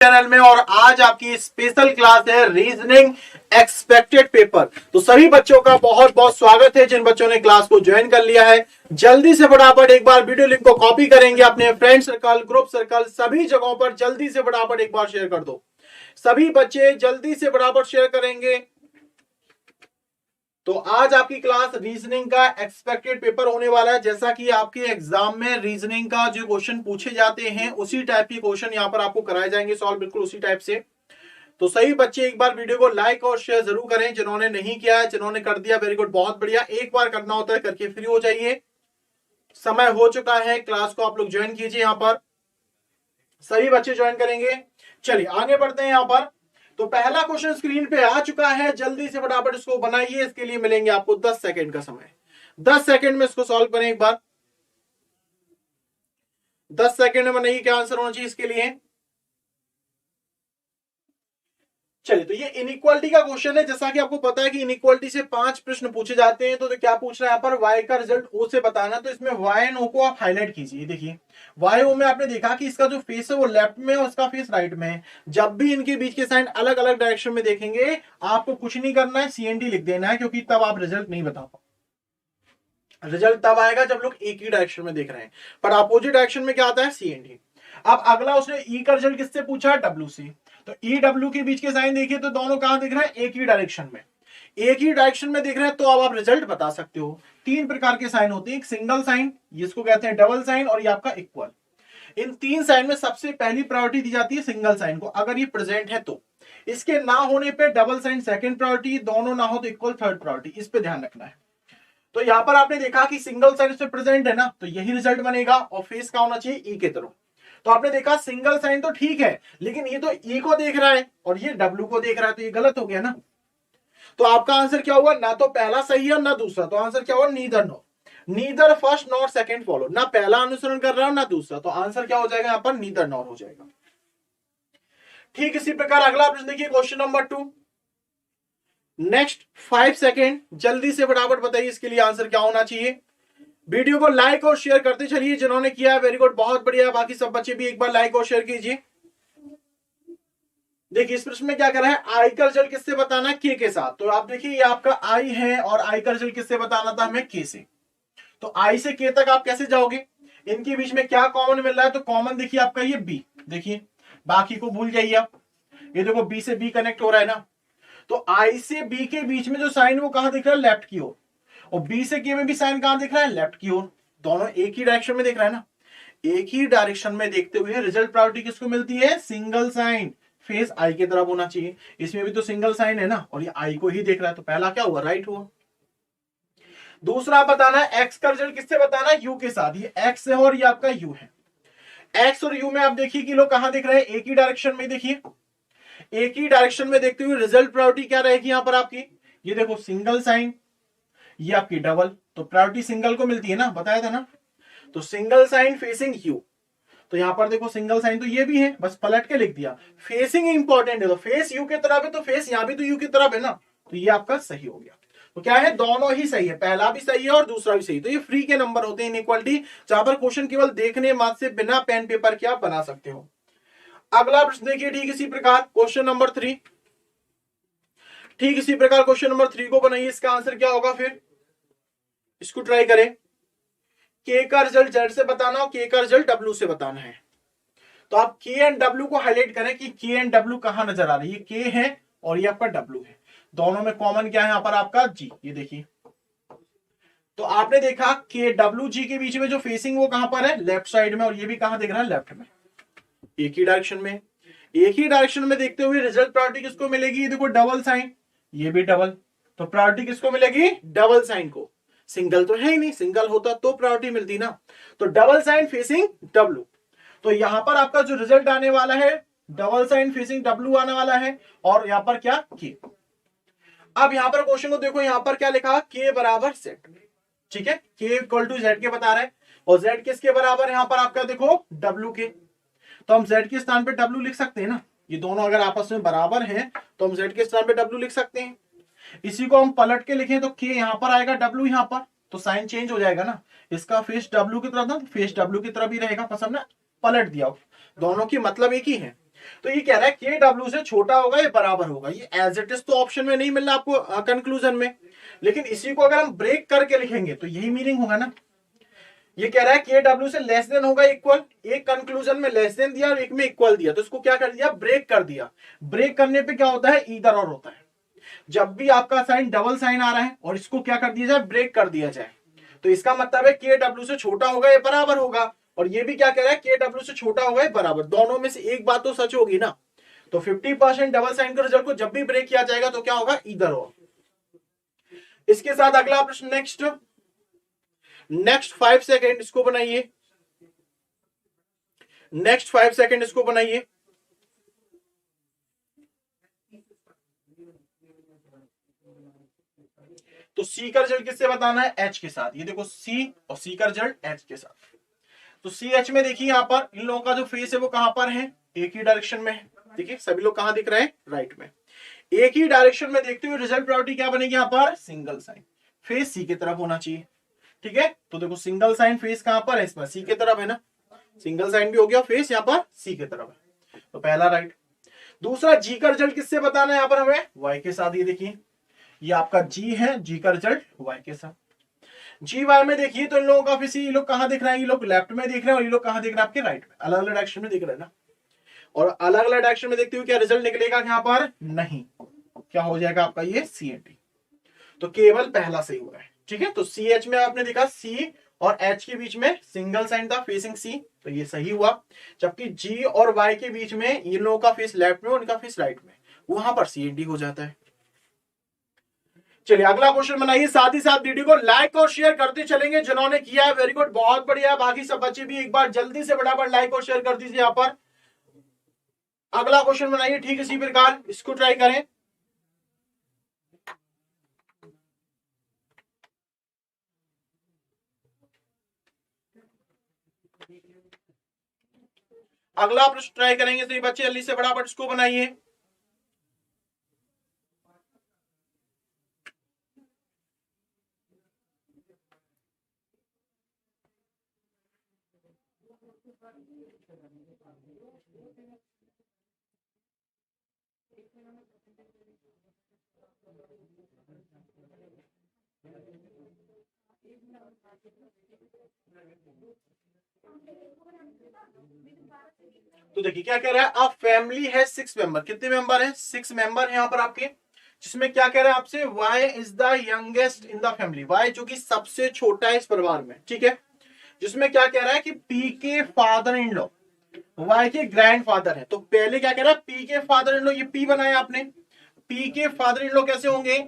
Channel में और आज आपकी स्पेशल क्लास है रीजनिंग एक्सपेक्टेड पेपर। तो सभी बच्चों का बहुत बहुत स्वागत है जिन बच्चों ने क्लास को ज्वाइन कर लिया है। जल्दी से फटाफट एक बार वीडियो लिंक को कॉपी करेंगे अपने फ्रेंड सर्कल, ग्रुप सर्कल, सभी जगहों पर जल्दी से फटाफट एक बार शेयर कर दो। सभी बच्चे जल्दी से फटाफट शेयर करेंगे। तो आज आपकी क्लास रीजनिंग का एक्सपेक्टेड पेपर होने वाला है। जैसा कि आपके एग्जाम में रीजनिंग का जो क्वेश्चन पूछे जाते हैं उसी टाइप के क्वेश्चन यहां पर आपको कराए जाएंगे सॉल्व, बिल्कुल उसी टाइप से। तो सही बच्चे एक बार वीडियो को लाइक और शेयर जरूर करें। जिन्होंने नहीं किया है, जिन्होंने कर दिया वेरी गुड, बहुत बढ़िया। एक बार करना होता है, करके फ्री हो जाइए। समय हो चुका है, क्लास को आप लोग ज्वाइन कीजिए। यहां पर सभी बच्चे ज्वाइन करेंगे। चलिए आगे बढ़ते हैं। यहां पर तो पहला क्वेश्चन स्क्रीन पे आ चुका है, जल्दी से फटाफट इसको बनाइए। इसके लिए मिलेंगे आपको 10 सेकंड का समय। 10 सेकंड में इसको सॉल्व करें एक बार। 10 सेकंड में बनाइए। क्या आंसर होना चाहिए इसके लिए? चलिए, तो ये इनइक्वालिटी का क्वेश्चन है। जैसा कि आपको पता है कि इनइक्वालिटी से 5 प्रश्न पूछे जाते हैं। तो क्या पूछ रहा है यहाँ पर? y का रिजल्ट o से बताना। तो इसमें y एंड o को आप हाईलाइट कीजिए। देखिए y o में आपने देखा कि इसका जो फेस है वो लेफ्ट में है और इसका फेस राइट में है। जब भी इनके बीच के साइन अलग अलग डायरेक्शन में देखेंगे, आपको कुछ नहीं करना है, CND लिख देना है, क्योंकि तब आप रिजल्ट नहीं बता पाओ। रिजल्ट तब आएगा जब लोग एक ही डायरेक्शन में देख रहे हैं, पर अपोजिट डायरेक्शन में क्या आता है? CND। अब अगला उसने E का रिजल्ट किससे पूछा? W से। तो E W के बीच के साइन देखिए तो दोनों कहां दिख रहे हैं? एक ही डायरेक्शन में। एक ही डायरेक्शन में दिख रहे हैं, तो अब आप रिजल्ट बता सकते हो। 3 प्रकार के साइन होते हैं, एक सिंगल साइन, जिसको कहते हैं डबल साइन, और ये आपका इक्वल। इन 3 साइन में सबसे पहली प्रायोरिटी दी जाती है सिंगल साइन को, अगर ये प्रेजेंट है तो। इसके ना होने पे डबल साइन सेकंड प्रायोरिटी, दोनों ना हो तो इक्वल थर्ड प्रायोरिटी। इस पे ध्यान रखना है। तो यहां पर आपने देखा कि सिंगल साइन इसमें प्रेजेंट है ना, तो यही रिजल्ट बनेगा। और फेस का होना चाहिए ई के तरफ। तो आपने देखा सिंगल साइन तो ठीक है, लेकिन ये तो ई को देख रहा है और ये डब्ल्यू को देख रहा है, तो ये गलत हो गया ना। तो आपका आंसर क्या हुआ? ना तो पहला सही है ना दूसरा। तो आंसर क्या हुआ? Neither no, neither first nor second follow. ना पहला अनुसरण कर रहा है ना दूसरा। तो आंसर क्या हो जाएगा यहाँ पर? नीदर नॉर हो जाएगा। ठीक इसी प्रकार अगला प्रश्न देखिए, क्वेश्चन नंबर 2। नेक्स्ट 5 सेकेंड, जल्दी से फटाफट बताइए इसके लिए आंसर क्या होना चाहिए। वीडियो को लाइक और शेयर करते चलिए। जिन्होंने किया है वेरी गुड, बहुत बढ़िया। बाकी सब बच्चे भी एक बार लाइक और शेयर कीजिए। देखिए इस प्रश्न में क्या कर रहा है? आई का रिजल्ट किससे बताना है? के साथ। तो आप देखिए ये आपका आई है और आई का रिजल्ट किससे बताना था हमें? के से। तो आई से के तक आप कैसे जाओगे? इनके बीच में क्या कॉमन मिल रहा है? तो कॉमन देखिए आपका ये बी। देखिए बाकी को भूल जाइए आप। ये देखो बी से बी कनेक्ट हो रहा है ना। तो आई से बी के बीच में जो साइन वो कहां दिख रहा है? लेफ्ट की ओर। और बी से के में भी साइन कहां दिख रहा है? लेफ्ट की ओर। दोनों एक ही डायरेक्शन में दिख रहा है ना। एक ही डायरेक्शन में देखते हुए रिजल्ट प्रायोरिटी किसको मिलती है? Single sign. फेस आई की तरफ होना चाहिए। इसमें भी तो सिंगल साइन है ना, और ये आई को ही देख रहा है, तो पहला क्या हुआ? राइट हुआ। दूसरा बताना है एक्स का रिजल्ट किससे बताना है? यू के साथ। ये एक्स है और ये आपका यू है। एक्स और यू में आप देखिए कि लोग कहां दिख रहे हैं? एक ही डायरेक्शन में। देखिए एक ही डायरेक्शन में देखते हुए रिजल्ट प्रायोरिटी क्या रहेगी यहां पर आपकी? ये देखो सिंगल साइन, ये आपकी डबल। तो प्रायोरिटी सिंगल को मिलती है ना, बताया था ना। तो सिंगल साइन फेसिंग यू। तो यहां पर देखो सिंगल साइन तो ये भी है, बस पलट के लिख दिया। फेसिंग इंपॉर्टेंट है, तो फेस यू की तरफ है तो फेस यहां भी तो यू की तरफ है ना। तो ये आपका सही हो गया। तो क्या है? दोनों ही सही है, पहला भी सही है और दूसरा भी सही। तो ये फ्री के नंबर होते हैं इनइक्वालिटी, जहां पर क्वेश्चन केवल देखने मात्र से बिना पेन पेपर के आप बना सकते हो। अगला प्रश्न देखिए, ठीक इसी प्रकार क्वेश्चन नंबर 3। ठीक इसी प्रकार क्वेश्चन नंबर 3 को बनाइए। इसका आंसर क्या होगा? फिर इसको ट्राई करें। के का रिजल्ट जेड से बताना और के का रिजल्ट डब्ल्यू से बताना है। तो आप के एंड डब्ल्यू को हाईलाइट करें कि के एंड डब्ल्यू कहां नजर आ रही है। ये के है और ये आपका डब्ल्यू है। दोनों में कॉमन क्या है यहां पर आपका? जी। ये देखिए तो आपने देखा के डब्ल्यू जी के बीच में जो फेसिंग वो कहां पर है? लेफ्ट साइड में। और ये भी कहां दिख रहा है? लेफ्ट में। एक ही डायरेक्शन में। एक ही डायरेक्शन में देखते हुए रिजल्ट प्रायोरिटी किसको मिलेगी? ये देखो डबल साइन, ये भी डबल। तो प्रायोरिटी किसको मिलेगी? डबल साइन को। सिंगल तो है ही नहीं, सिंगल होता तो प्रायोरिटी मिलती ना। तो डबल साइन फेसिंग डब्ल्यू। तो यहां पर आपका जो रिजल्ट आने वाला है डबल साइन फेसिंग डब्ल्यू आने वाला है। और यहां पर क्या? के। अब यहां पर क्वेश्चन को देखो, यहां पर क्या लिखा? के बराबर जेड। ठीक है, के इक्वल टू जेड के बता रहे हैं। और जेड किसके बराबर? यहां पर आपका देखो डब्ल्यू के। तो हम z के स्थान पे w लिख सकते हैं ना। ये दोनों अगर आपस में बराबर हैं तो हम z के स्थान पे w लिख सकते हैं। इसी को हम पलट के लिखें तो k यहां पर आएगा, w यहां पर, तो साइन चेंज हो जाएगा ना। इसका फेस w की तरफ था, फेस w की तरफ ही रहेगा, बस हमने पलट दिया। दोनों की मतलब एक ही है। तो ये कह रहा है के डब्ल्यू से छोटा होगा या बराबर होगा, ये एज इट इज तो ऑप्शन में नहीं मिल रहा आपको कंक्लूजन में, लेकिन इसी को अगर हम ब्रेक करके लिखेंगे तो यही मीनिंग होगा ना। ये कह रहा है के डब्ल्यू से लेस देन होगा इक्वल, एक कंक्लूजन में लेस देन दिया और एक में इक्वल दिया, तो इसको क्या कर दिया, ब्रेक कर दिया। ब्रेक करने पे क्या होता है, ईदर और होता है। जब भी आपका साइन डबल साइन आ रहा है और इसको क्या कर दिया जाए, ब्रेक कर दिया जाए, तो इसका मतलब है के डब्ल्यू से छोटा होगा या बराबर होगा। और ये भी क्या कह रहा है, के डब्ल्यू से छोटा होगा या बराबर, दोनों में से एक बात तो सच होगी ना। तो 50% डबल साइन के रिजल्ट को जब भी ब्रेक किया जाएगा तो क्या होगा, ईदर और। इसके साथ अगला प्रश्न, नेक्स्ट 5 सेकेंड इसको बनाइए, नेक्स्ट 5 सेकेंड इसको बनाइए। तो सी का रिजल्ट किससे बताना है, एच के साथ। ये देखो सी और सी का रिजल्ट एच के साथ। तो सी एच में देखिए यहां पर इन लोगों का जो फेस है वो कहां पर है, एक ही डायरेक्शन में है। देखिए सभी लोग कहां दिख रहे हैं, राइट में। एक ही डायरेक्शन में देखते हुए रिजल्ट प्रॉपर्टी क्या बनेगी, यहां पर सिंगल साइन, फेस सी की तरफ होना चाहिए। ठीक है, तो देखो सिंगल साइन फेस कहां पर है, इसमें सी की तरफ है ना, सिंगल साइन भी हो गया, फेस यहां पर सी की तरफ है, तो पहला राइट। दूसरा जी का रिजल्ट किससे बताना है, यहां पर हमें वाई के साथ। ये देखिए ये आपका जी है, जी का रिजल्ट वाई के साथ। जी वाई में देखिए तो इन लोगों का फिर ये लोग कहां दिख रहे हैं, ये लोग लेफ्ट में दिख रहे हैं और ये लोग कहां दिख रहे हैं, आपके राइट में, अलग अलग डायरेक्शन में दिख रहे हैं ना। और अलग अलग डायरेक्शन में देखते हुए क्या रिजल्ट निकलेगा यहां पर, नहीं, क्या हो जाएगा आपका ये सी एन डी। तो केवल पहला सही हुआ है। ठीक है, तो सी एच में आपने देखा सी और एच के बीच में सिंगल साइन था फेसिंग सी, तो ये सही हुआ। जबकि जी और वाई के बीच में इन लोगों का फेस लेफ्ट में, उनका फेस राइट में, वहां पर सी एन डी हो जाता है। चलिए अगला क्वेश्चन बनाइए, साथ ही साथ वीडियो को लाइक और शेयर करते चलेंगे। जिन्होंने किया है वेरी गुड, बहुत बढ़िया है। बाकी सब बच्चे भी एक बार जल्दी से फटाफट लाइक और शेयर कर दीजिए। यहां पर अगला क्वेश्चन बनाइए ठीक इसी प्रकार, इसको ट्राई करें। अगला प्रश्न ट्राई करेंगे, तो ये बच्चे जल्दी से फटाफट इसको बनाइए। तो देखिए क्या कह रहा है, अब फैमिली है 6 मेंबर, कितने मेंबर है, 6 मेंबर है यहां पर आपके, जिसमें क्या कह रहा है आपसे, Y is the youngest in the family, Y जो कि सबसे छोटा है इस परिवार में। ठीक है, जिसमें क्या कह रहा है कि पी के फादर इन लॉ वाई के ग्रैंडफादर है। तो पहले क्या कह रहा है, पी के फादर इन लॉ, ये पी बनाया आपने, पी के फादर इन लॉ कैसे होंगे,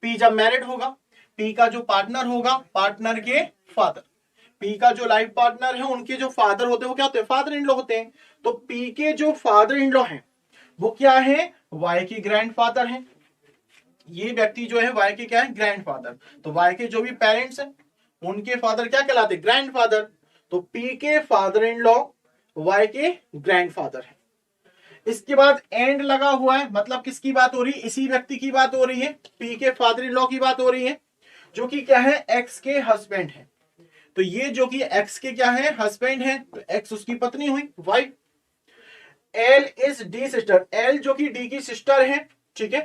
पी जब मैरिड होगा, पी का जो पार्टनर होगा, पार्टनर के फादर, पी का जो लाइफ पार्टनर है उनके जो फादर होते हैं वो क्या होते हैं, फादर इन लॉ होते हैं। तो पी के जो फादर इन लॉ हैं वो क्या है, वाई के ग्रैंडफादर हैं। ये व्यक्ति जो है वाई के क्या है, ग्रैंडफादर। तो वाई के जो भी पेरेंट्स हैं उनके फादर क्या कहलाते, ग्रैंडफादर। तो पी के फादर इन लॉ वाई के ग्रैंडफादर है। इसके बाद एंड लगा हुआ है, मतलब किसकी बात हो रही है, इसी व्यक्ति की बात हो रही है, पी के फादर इन लॉ की बात हो रही है, जो कि क्या है, एक्स के हस्बैंड है। तो ये जो कि एक्स के क्या है, हस्बैंड है, तो एक्स उसकी पत्नी हुई, wife. L is D sister, L जो कि डी की सिस्टर है। ठीक है,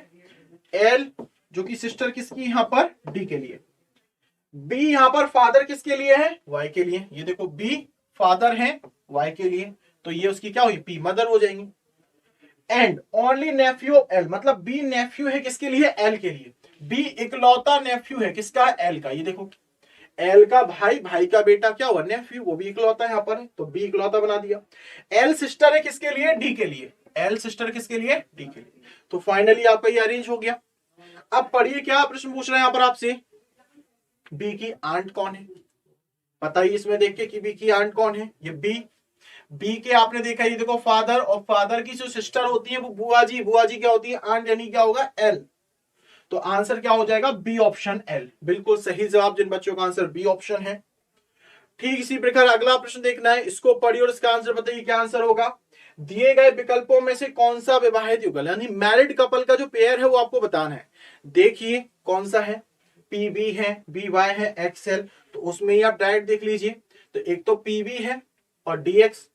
एल जो कि सिस्टर किसकी, यहां पर डी के लिए। बी यहां पर फादर किसके लिए है, वाई के लिए। ये देखो बी फादर है वाई के लिए, तो ये उसकी क्या हुई, पी मदर हो जाएंगी। And only Neiphiu of L, मतलब बी नेफ्यू है किसके लिए, एल के लिए। बी इकलौता नेफ्यू है किसका, एल का। ये देखो एल का भाई, भाई का बेटा क्या हुआ, नेफ्यू, वो भी इकलौता यहां पर है, तो बी इकलौता बना दिया। एल सिस्टर है किसके लिए, डी के लिए, एल सिस्टर किसके लिए, डी के लिए। तो फाइनली आपका ये अरेंज हो गया। अब पढ़िए क्या प्रश्न पूछ रहे हैं यहां पर आपसे, बी की आंट कौन है, बताइए इसमें देख के कि बी की आंट कौन है। ये बी, बी के आपने देखा, ये देखो फादर, और फादर की जो सिस्टर होती है वो बुआ जी, बुआ जी क्या होती है, आंट, यानी क्या होगा, एल। तो आंसर क्या हो जाएगा, बी ऑप्शन एल, बिल्कुल सही जवाब जिन बच्चों का आंसर बी ऑप्शन है। ठीक इसी प्रकार अगला प्रश्न देखना है, इसको पढ़िए और इसका आंसर बताइए क्या आंसर होगा। दिए गए विकल्पों में से कौन सा विवाहित युगल, यानी मैरिड कपल का जो पेयर है वो आपको बताना है। देखिए कौन सा है, पी बी है, बी वाई है, एक्स एल। तो उसमें ही आप डायरेक्ट देख लीजिए, तो एक तो पी बी है और डी एक्स,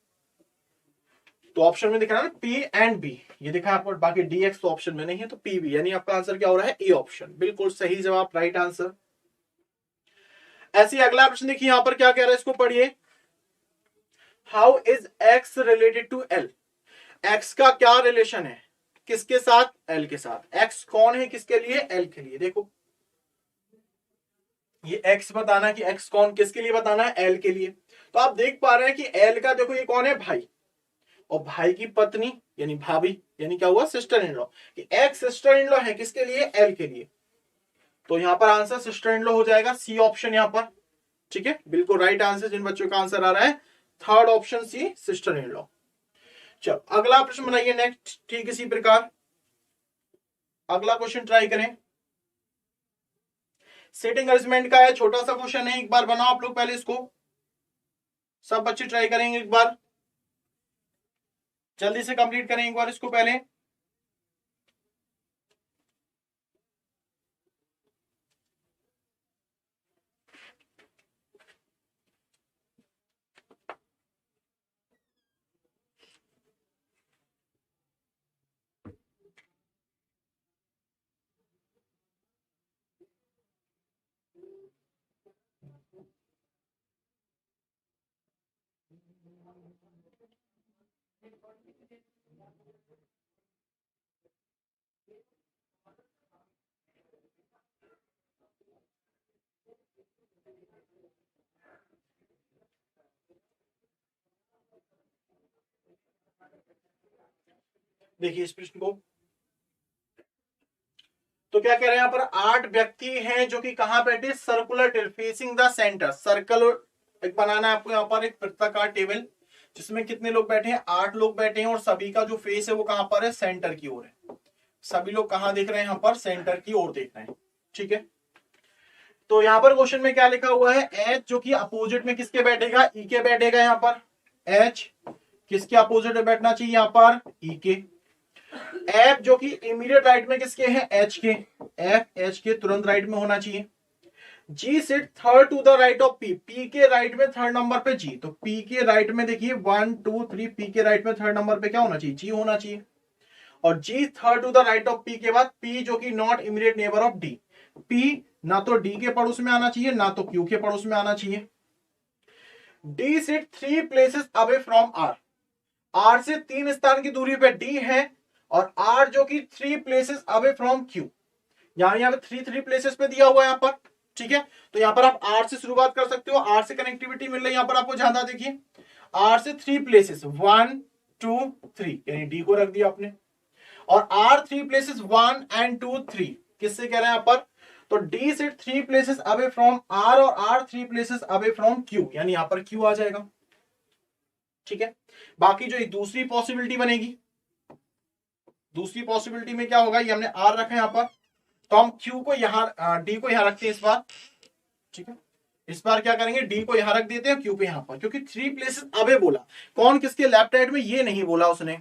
तो ऑप्शन में दिख रहा है ना पी एंड बी, ये दिखा आपको, बाकी डी एक्स तो ऑप्शन में नहीं है, तो पी बी, यानी आपका आंसर क्या हो रहा है, ए ऑप्शन, बिल्कुल सही जवाब, राइट आंसर। ऐसे ही अगला प्रश्न देखिए यहां पर क्या कह रहा है, इसको पढ़िए। How is X related to L, X का क्या रिलेशन है किसके साथ, एल के साथ। एक्स कौन है किसके लिए, एल के लिए। देखो ये एक्स बताना कि एक्स कौन किसके लिए बताना है, एल के लिए। तो आप देख पा रहे हैं कि एल का देखो ये कौन है, भाई, और भाई की पत्नी यानी भाभी, यानी क्या हुआ, सिस्टर इन लॉ, कि एक्स सिस्टर इन लॉ है किसके लिए, एल के लिए। तो यहां पर आंसर सिस्टर इन लॉ हो जाएगा, सी ऑप्शन यहां पर, ठीक है, बिल्कुल राइट आंसर। जिन बच्चों का आंसर आ रहा है third option C, sister in law. चलो अगला प्रश्न बनाइए नेक्स्ट, ठीक इसी प्रकार अगला क्वेश्चन ट्राई करें। सेटिंग अरेंजमेंट का है, छोटा सा क्वेश्चन है, एक बार बनाओ आप लोग पहले इसको, सब बच्चे ट्राई करेंगे एक बार, जल्दी से कंप्लीट करें एक बार इसको पहले। देखिए इस प्रश्न को, तो क्या कह रहे हैं यहाँ पर, 8 व्यक्ति हैं जो कि कहां बैठे, circular table facing the centre, circle एक बनाना है आपको यहाँ पर, एक वृत्ताकार टेबल जिसमें कितने लोग बैठे हैं, 8 लोग बैठे हैं, और सभी का जो फेस है वो कहां पर है, सेंटर की ओर है। सभी लोग कहां देख रहे हैं, यहाँ पर सेंटर की ओर देख रहे हैं, ठीक है। तो यहाँ पर क्वेश्चन में क्या लिखा हुआ है, एच जो कि अपोजिट में किसके बैठेगा, ई के बैठेगा यहाँ पर, एच किसके अपोजिट में बैठना चाहिए यहाँ पर, ई के। एफ जो कि इमीडिएट राइट में किसके हैं, एच के, एफ एच के तुरंत राइट में होना चाहिए। G sit third to the right of P, P के राइट में थर्ड नंबर पे जी, तो पी के राइट में देखिए 1 2 3, पी के राइट में थर्ड नंबर पे क्या होना चाहिए, जी होना चाहिए। और G third to the right of P के बाद पी जो कि not immediate neighbour of D, P ना तो डी के पड़ोस में आना चाहिए ना तो क्यू के पड़ोस में आना चाहिए। D sit 3 places away from R, R से 3 स्थान की दूरी पे डी है, और आर जो कि 3 प्लेसेस अवे फ्रॉम क्यू, यहाँ पे 3 प्लेसेस पे दिया हुआ है यहाँ पर, ठीक है। तो यहाँ पर आप आर से शुरुआत कर सकते हो, आर से कनेक्टिविटी मिल रही है यहाँ पर आपको ज्यादा, देखिए आर से 3 प्लेसेस 1 2 3, यानी डी को रख दिया आपने, और आर 3 प्लेसेस 1 एंड 2 3 किससे कह रहे हैं यहाँ पर, तो डी से 3 प्लेसेस अवे फ्रॉम आर, और R 3 places away from Q, यानी यहाँ पर क्यू आ जाएगा, ठीक है। बाकी जो दूसरी पॉसिबिलिटी बनेगी, दूसरी पॉसिबिलिटी में क्या होगा, ये हमने आर रखा है यहाँ पर, तो हम क्यू को यहां, डी को यहां रखते हैं इस बार, ठीक है। इस बार क्या करेंगे, डी को यहां रख देते हैं, क्यू को यहां पर, क्योंकि 3 प्लेसेस अवे बोला, कौन किसके लेफ्ट राइट में ये नहीं बोला उसने।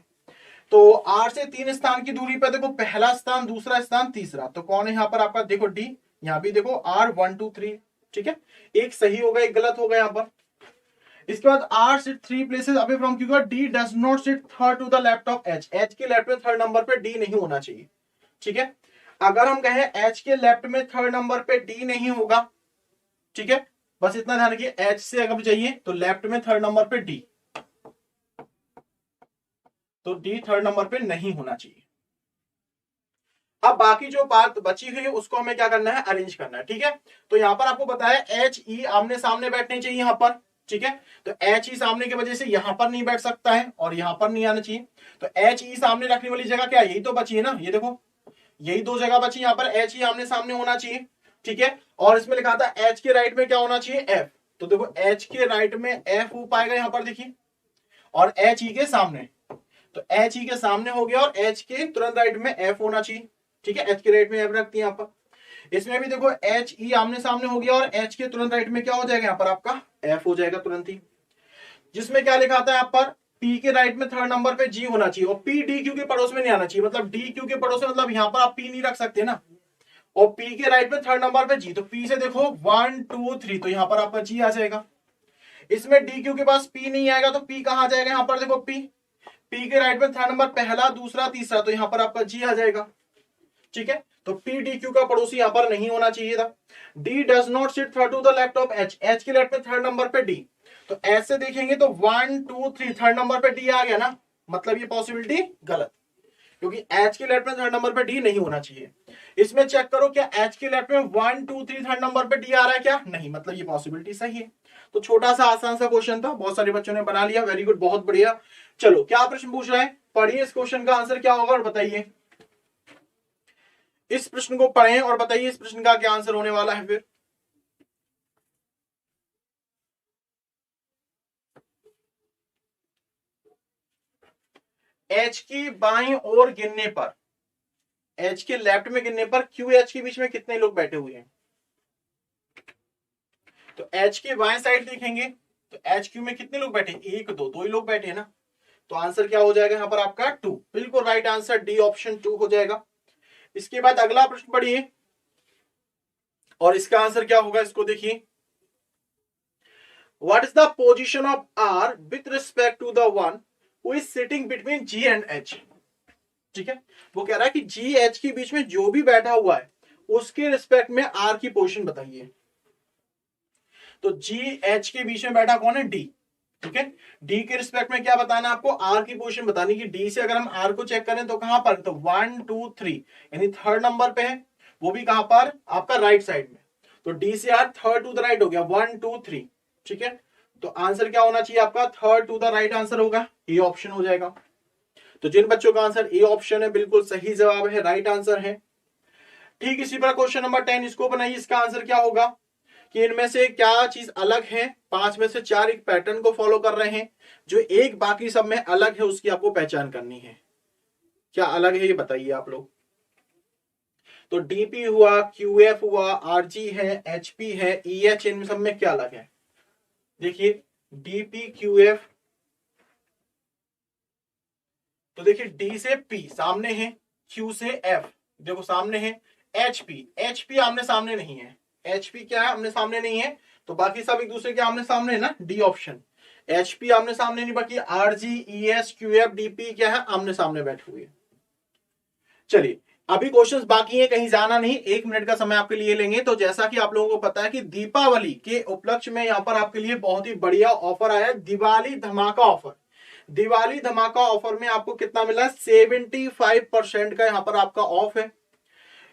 तो आर से 3 स्थान की दूरी पर देखो, पहला स्थान, दूसरा स्थान, तीसरा, तो कौन है यहाँ पर आपका, देखो डी, यहाँ भी देखो आर 1 2 3, ठीक है। एक सही होगा एक गलत होगा यहाँ पर। इसके बाद R sit 3 places away from Q, D does not sit third to the left of H, H के लेफ्ट में थर्ड नंबर पे डी नहीं होना चाहिए, ठीक है। अगर हम कहें एच के लेफ्ट में थर्ड नंबर पे डी नहीं होगा, ठीक है, बस इतना ध्यान रखिए, एच से अगर चाहिए तो लेफ्ट में थर्ड नंबर पे डी, तो डी थर्ड नंबर पे नहीं होना चाहिए। अब बाकी जो बात बची हुई है उसको हमें क्या करना है, अरेंज करना है, ठीक है। तो यहां पर आपको बताया एच ई आमने सामने बैठने चाहिए यहाँ पर, ठीक है। तो एच ई सामने की वजह से यहां पर नहीं बैठ सकता है और यहां पर नहीं आना चाहिए, तो एच ई सामने रखने वाली जगह क्या, यही तो बची है ना, ये देखो यही 2 जगह बची, यहाँ पर एच ही आमने सामने होना चाहिए, ठीक है। और इसमें लिखा था एच के राइट में क्या होना चाहिए, एफ, तो देखो एच के राइट में एफ हो पाएगा यहाँ पर देखिए, और एच ई के सामने, तो एच ई के सामने हो गया, और एच के तुरंत राइट में एफ होना चाहिए, ठीक है। एच के राइट में एफ रखती है यहाँ पर। इसमें भी देखो एच ई आमने सामने हो गया, और एच के तुरंत राइट में क्या हो जाएगा यहाँ पर आपका, एफ हो जाएगा तुरंत ही। जिसमें क्या लिखा था यहाँ पर, पी के राइट में थर्ड नंबर पे जी होना चाहिए, और पी डी क्यू के पड़ोस में नहीं आना चाहिए, मतलब डी क्यू के पड़ोस में, मतलब यहां पर आप पी नहीं रख सकते ना, और पी के राइट में थर्ड नंबर पे जी, तो पी से देखो 1 2 3, तो यहां पर आपका जी आ जाएगा। इसमें डी क्यू के पास पी नहीं आएगा, तो पी कहां जाएगा, यहां पर देखो पी, पी के राइट में थर्ड नंबर पहला, दूसरा, तीसरा, तो यहां पर आपका जी आ जाएगा। ठीक है, तो पी डी क्यू का पड़ोसी यहां पर नहीं होना चाहिए था। D does not sit third to the left of H, H के लेफ्ट में थर्ड नंबर पे डी, तो ऐसे देखेंगे तो 1 2 3 थर्ड नंबर पे डी आ गया ना, मतलब ये पॉसिबिलिटी गलत, क्योंकि एच के लेफ्ट में थर्ड नंबर पे डी नहीं होना चाहिए। इसमें चेक करो क्या एच के लेफ्ट में 1 2 3 थर्ड नंबर पे डी आ रहा है क्या, नहीं, मतलब ये पॉसिबिलिटी सही है। तो छोटा सा आसान सा क्वेश्चन था, बहुत सारे बच्चों ने बना लिया, वेरी गुड, बहुत बढ़िया। चलो क्या प्रश्न पूछ रहा है, पढ़िए इस क्वेश्चन का आंसर क्या होगा और बताइए। इस प्रश्न को पढ़ें और बताइए इस प्रश्न का क्या आंसर होने वाला है। फिर एच की बाईं ओर गिनने पर, एच के लेफ्ट में गिनने पर क्यू एच के बीच में कितने लोग बैठे हुए हैं। तो एच के बाएं साइड देखेंगे तो एच क्यू में कितने लोग बैठे, एक दो, दो ही लोग बैठे हैं ना, तो आंसर क्या हो जाएगा यहां पर आपका 2, बिल्कुल राइट आंसर डी ऑप्शन 2 हो जाएगा। इसके बाद अगला प्रश्न पढ़िए और इसका आंसर क्या होगा, इसको देखिए। What is the position of R with respect to the one who is sitting between G and H. ठीक है, वो कह रहा है कि जी एच के बीच में जो भी बैठा हुआ है उसके रिस्पेक्ट में आर की पोजीशन बताइए। तो जी एच के बीच में बैठा कौन है, डी। ठीक है, डी के रिस्पेक्ट में क्या बताना है आपको, आर की पोजीशन बतानी, कि डी से अगर हम आर को चेक करें तो कहां पर, तो 1 2 3 यानी थर्ड नंबर पे है, वो भी कहां पर आपका राइट साइड में, तो डी से R third to the right हो गया 1 2 3। ठीक है, तो आंसर क्या होना चाहिए आपका, third to the right answer होगा, ए ऑप्शन हो जाएगा। तो जिन बच्चों का आंसर ए ऑप्शन है बिल्कुल सही जवाब है, राइट आंसर है। ठीक इसी पर क्वेश्चन नंबर 10, इसको बनाइए, इसका आंसर क्या होगा कि इनमें से क्या चीज अलग है, 5 में से 4 एक पैटर्न को फॉलो कर रहे हैं, जो एक बाकी सब में अलग है उसकी आपको पहचान करनी है। क्या अलग है ये बताइए आप लोग। तो डीपी हुआ, क्यूएफ हुआ, आरजी है, एचपी है, ईएच, इन सब में क्या अलग है, देखिए डीपी क्यूएफ, तो देखिए डी से पी सामने है, क्यू से एफ देखो सामने है, एचपी, एचपी आमने सामने नहीं है, एचपी क्या है आमने सामने नहीं है, तो बाकी सब एक दूसरे के आमने सामने है ना, डी ऑप्शन। एचपी आमने सामने नहीं, बाकी आरजी, ईएस, क्यूएफ, डीपी क्या है आमने सामने बैठे हुए। चलिए अभी क्वेश्चंस बाकी है, कहीं जाना नहीं, 1 मिनट का समय आपके लिए लेंगे। तो जैसा कि आप लोगों को पता है कि दीपावली के उपलक्ष्य में यहाँ पर आपके लिए बहुत ही बढ़िया ऑफर आया है, दिवाली धमाका ऑफर। दिवाली धमाका ऑफर में आपको कितना मिला है, 75% का यहाँ पर आपका ऑफ है।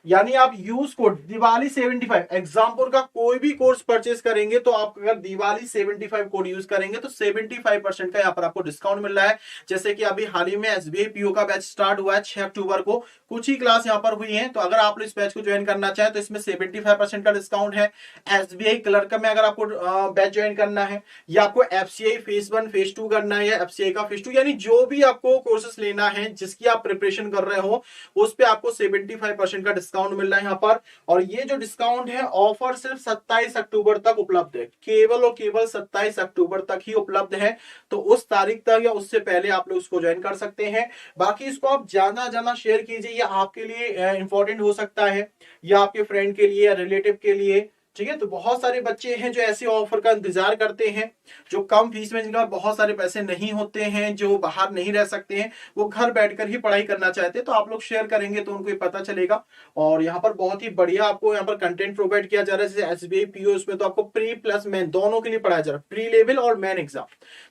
यानी आप यूज कोड दिवाली 75, एग्जाम्पल का कोई भी कोर्स परचेस करेंगे तो आप अगर दिवाली 75 कोड यूज करेंगे तो 75% का यहाँ पर आपको डिस्काउंट मिल रहा है। जैसे कि अभी हाल ही में एसबीआई पीओ का बैच स्टार्ट हुआ है 6 अक्टूबर को, कुछ ही क्लास यहाँ पर हुई है, तो अगर आप इस बैच को ज्वाइन करना चाहें तो इसमें 75% का डिस्काउंट है। एसबीआई क्लर्क में अगर आपको बैच ज्वाइन करना है, या आपको एफसीआई फेज 1 फेज 2 करना है, या एफसीआई का फेज 2, यानी जो भी आपको कोर्सेस लेना है जिसकी आप प्रिपरेशन कर रहे हो उस पे आपको 75% का डिस्काउंट मिल रहा है यहाँ पर। और ये जो डिस्काउंट है ऑफर सिर्फ 27 अक्टूबर तक उपलब्ध है, केवल और केवल 27 अक्टूबर तक ही उपलब्ध है। तो उस तारीख तक या उससे पहले आप लोग इसको ज्वाइन कर सकते हैं। बाकी इसको आप ज्यादा ज्यादा शेयर कीजिए, ये आपके लिए इंपॉर्टेंट हो सकता है, या आपके फ्रेंड के लिए या रिलेटिव के लिए। ठीक है, तो बहुत सारे बच्चे हैं जो ऐसे ऑफर का इंतजार करते हैं, जो कम फीस में, जिनका बहुत सारे पैसे नहीं होते हैं, जो बाहर नहीं रह सकते हैं, वो घर बैठकर ही पढ़ाई करना चाहते हैं। तो आप लोग शेयर करेंगे तो उनको पता चलेगा। और यहाँ पर बहुत ही बढ़िया आपको यहाँ पर कंटेंट प्रोवाइड किया जा रहा है, जैसे एसबीआई पीओ, इसमें तो आपको प्री प्लस मेन दोनों के लिए पढ़ाया जा रहा है, प्री लेवल और मेन एग्जाम।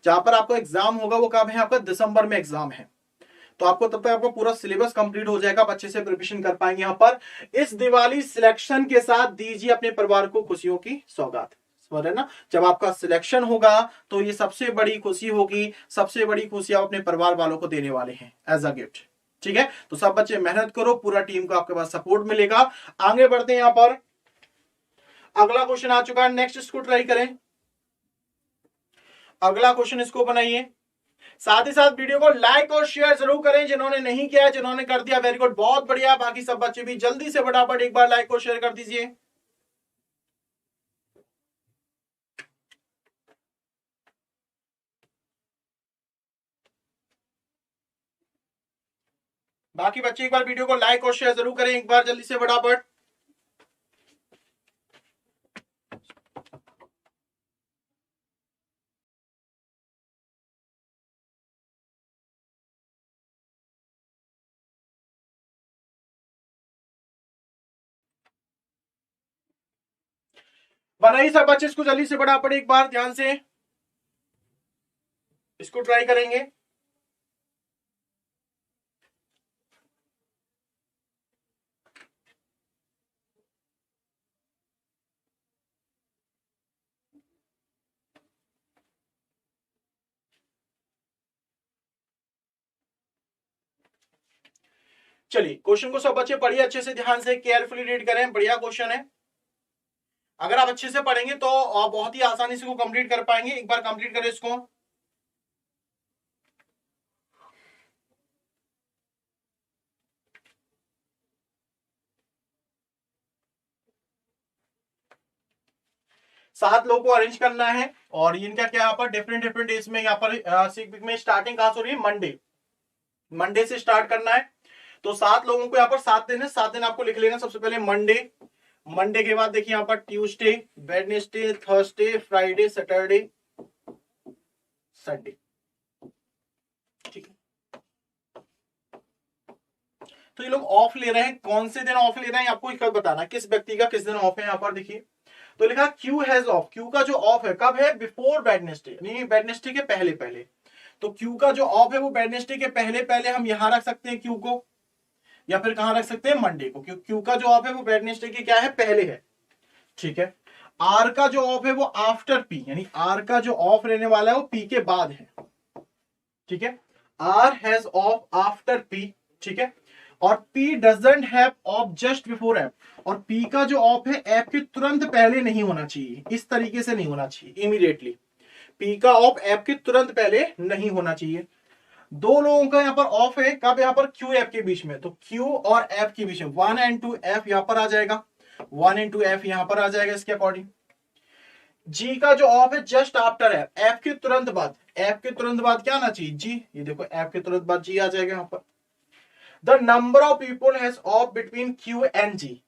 जहां पर आपको एग्जाम होगा वो कब है, आपका दिसंबर में एग्जाम है, तो आपको तब तक आपको पूरा सिलेबस कंप्लीट हो जाएगा, आप अच्छे से प्रिपरेशन कर पाएंगे। यहाँ पर इस दिवाली सिलेक्शन के साथ दीजिए अपने परिवार को खुशियों की सौगात, समझ रहे ना। जब आपका सिलेक्शन होगा तो ये सबसे बड़ी खुशी होगी, सबसे बड़ी खुशी आप अपने परिवार वालों को देने वाले हैं एज अ गिफ्ट। ठीक है, तो सब बच्चे मेहनत करो, पूरा टीम को आपके पास सपोर्ट मिलेगा। आगे बढ़ते हैं, यहाँ पर अगला क्वेश्चन आ चुका है, नेक्स्ट इसको ट्राई करें। अगला क्वेश्चन इसको बनाइए, साथ ही साथ वीडियो को लाइक और शेयर जरूर करें, जिन्होंने नहीं किया, जिन्होंने कर दिया वेरी गुड, बहुत बढ़िया। बाकी सब बच्चे भी जल्दी से फटाफट एक बार लाइक और शेयर कर दीजिए। बाकी बच्चे एक बार वीडियो को लाइक और शेयर जरूर करें, एक बार जल्दी से फटाफट। बनाइए सब बच्चे इसको जल्दी से बड़ा पड़े, एक बार ध्यान से इसको ट्राई करेंगे। चलिए क्वेश्चन को सब बच्चे पढ़िए अच्छे से, ध्यान से केयरफुली रीड करें, बढ़िया क्वेश्चन है। अगर आप अच्छे से पढ़ेंगे तो आप बहुत ही आसानी से इसको कंप्लीट कर पाएंगे। एक बार कंप्लीट करें इसको। सात लोगों को अरेंज करना है और इनका क्या यहाँ पर डिफरेंट डिफरेंट डेज में, यहाँ पर में स्टार्टिंग कहां से हो रही है, मंडे, मंडे से स्टार्ट करना है। तो सात लोगों को यहाँ पर 7 दिन है, 7 दिन आपको लिख लेना। सबसे पहले मंडे, मंडे के बाद देखिए यहाँ पर Tuesday, Wednesday, Thursday, Friday, Saturday, Sunday. ठीक है, तो ये लोग ऑफ ले रहे हैं, कौन से दिन ऑफ ले रहे हैं आपको एक बताना, किस व्यक्ति का किस दिन ऑफ है। यहाँ पर देखिए तो लिखा क्यू हैज ऑफ, क्यू का जो ऑफ है कब है, बिफोर वेडनेसडे, नहीं वेडनेसडे के पहले पहले। तो क्यू का जो ऑफ है वो वेडनेसडे के पहले पहले हम यहां रख सकते हैं क्यू को, या फिर कहां रख सकते हैं, मंडे को, क्योंकि क्यू का जो ऑफ है वो वेडनेसडे के क्या है, पहले है। ठीक है, आर का जो ऑफ है वो आफ्टर पी, यानी आर का जो ऑफ रहने वाला है वो पी के बाद है। ठीक है, R has of after P. ठीक है, और P doesn't have of just before F, और पी का जो ऑफ है एफ के तुरंत पहले नहीं होना चाहिए, इस तरीके से नहीं होना चाहिए इमीडिएटली। पी का ऑफ एफ के तुरंत पहले नहीं होना चाहिए। दो लोगों का यहाँ पर ऑफ है कब, यहाँ पर क्यू एफ के बीच में, तो क्यू और एफ के बीच में 1 and 2 एफ यहाँ पर आ जाएगा, 1 and 2 एफ यहाँ पर आ जाएगा इसके अकॉर्डिंग। जी का जो ऑफ है जस्ट आफ्टर एफ, एफ के तुरंत बाद, एफ के तुरंत बाद क्या आना चाहिए, जी, ये देखो एफ के तुरंत बाद जी आ जाएगा यहाँ पर। The number of people has of between Q and G,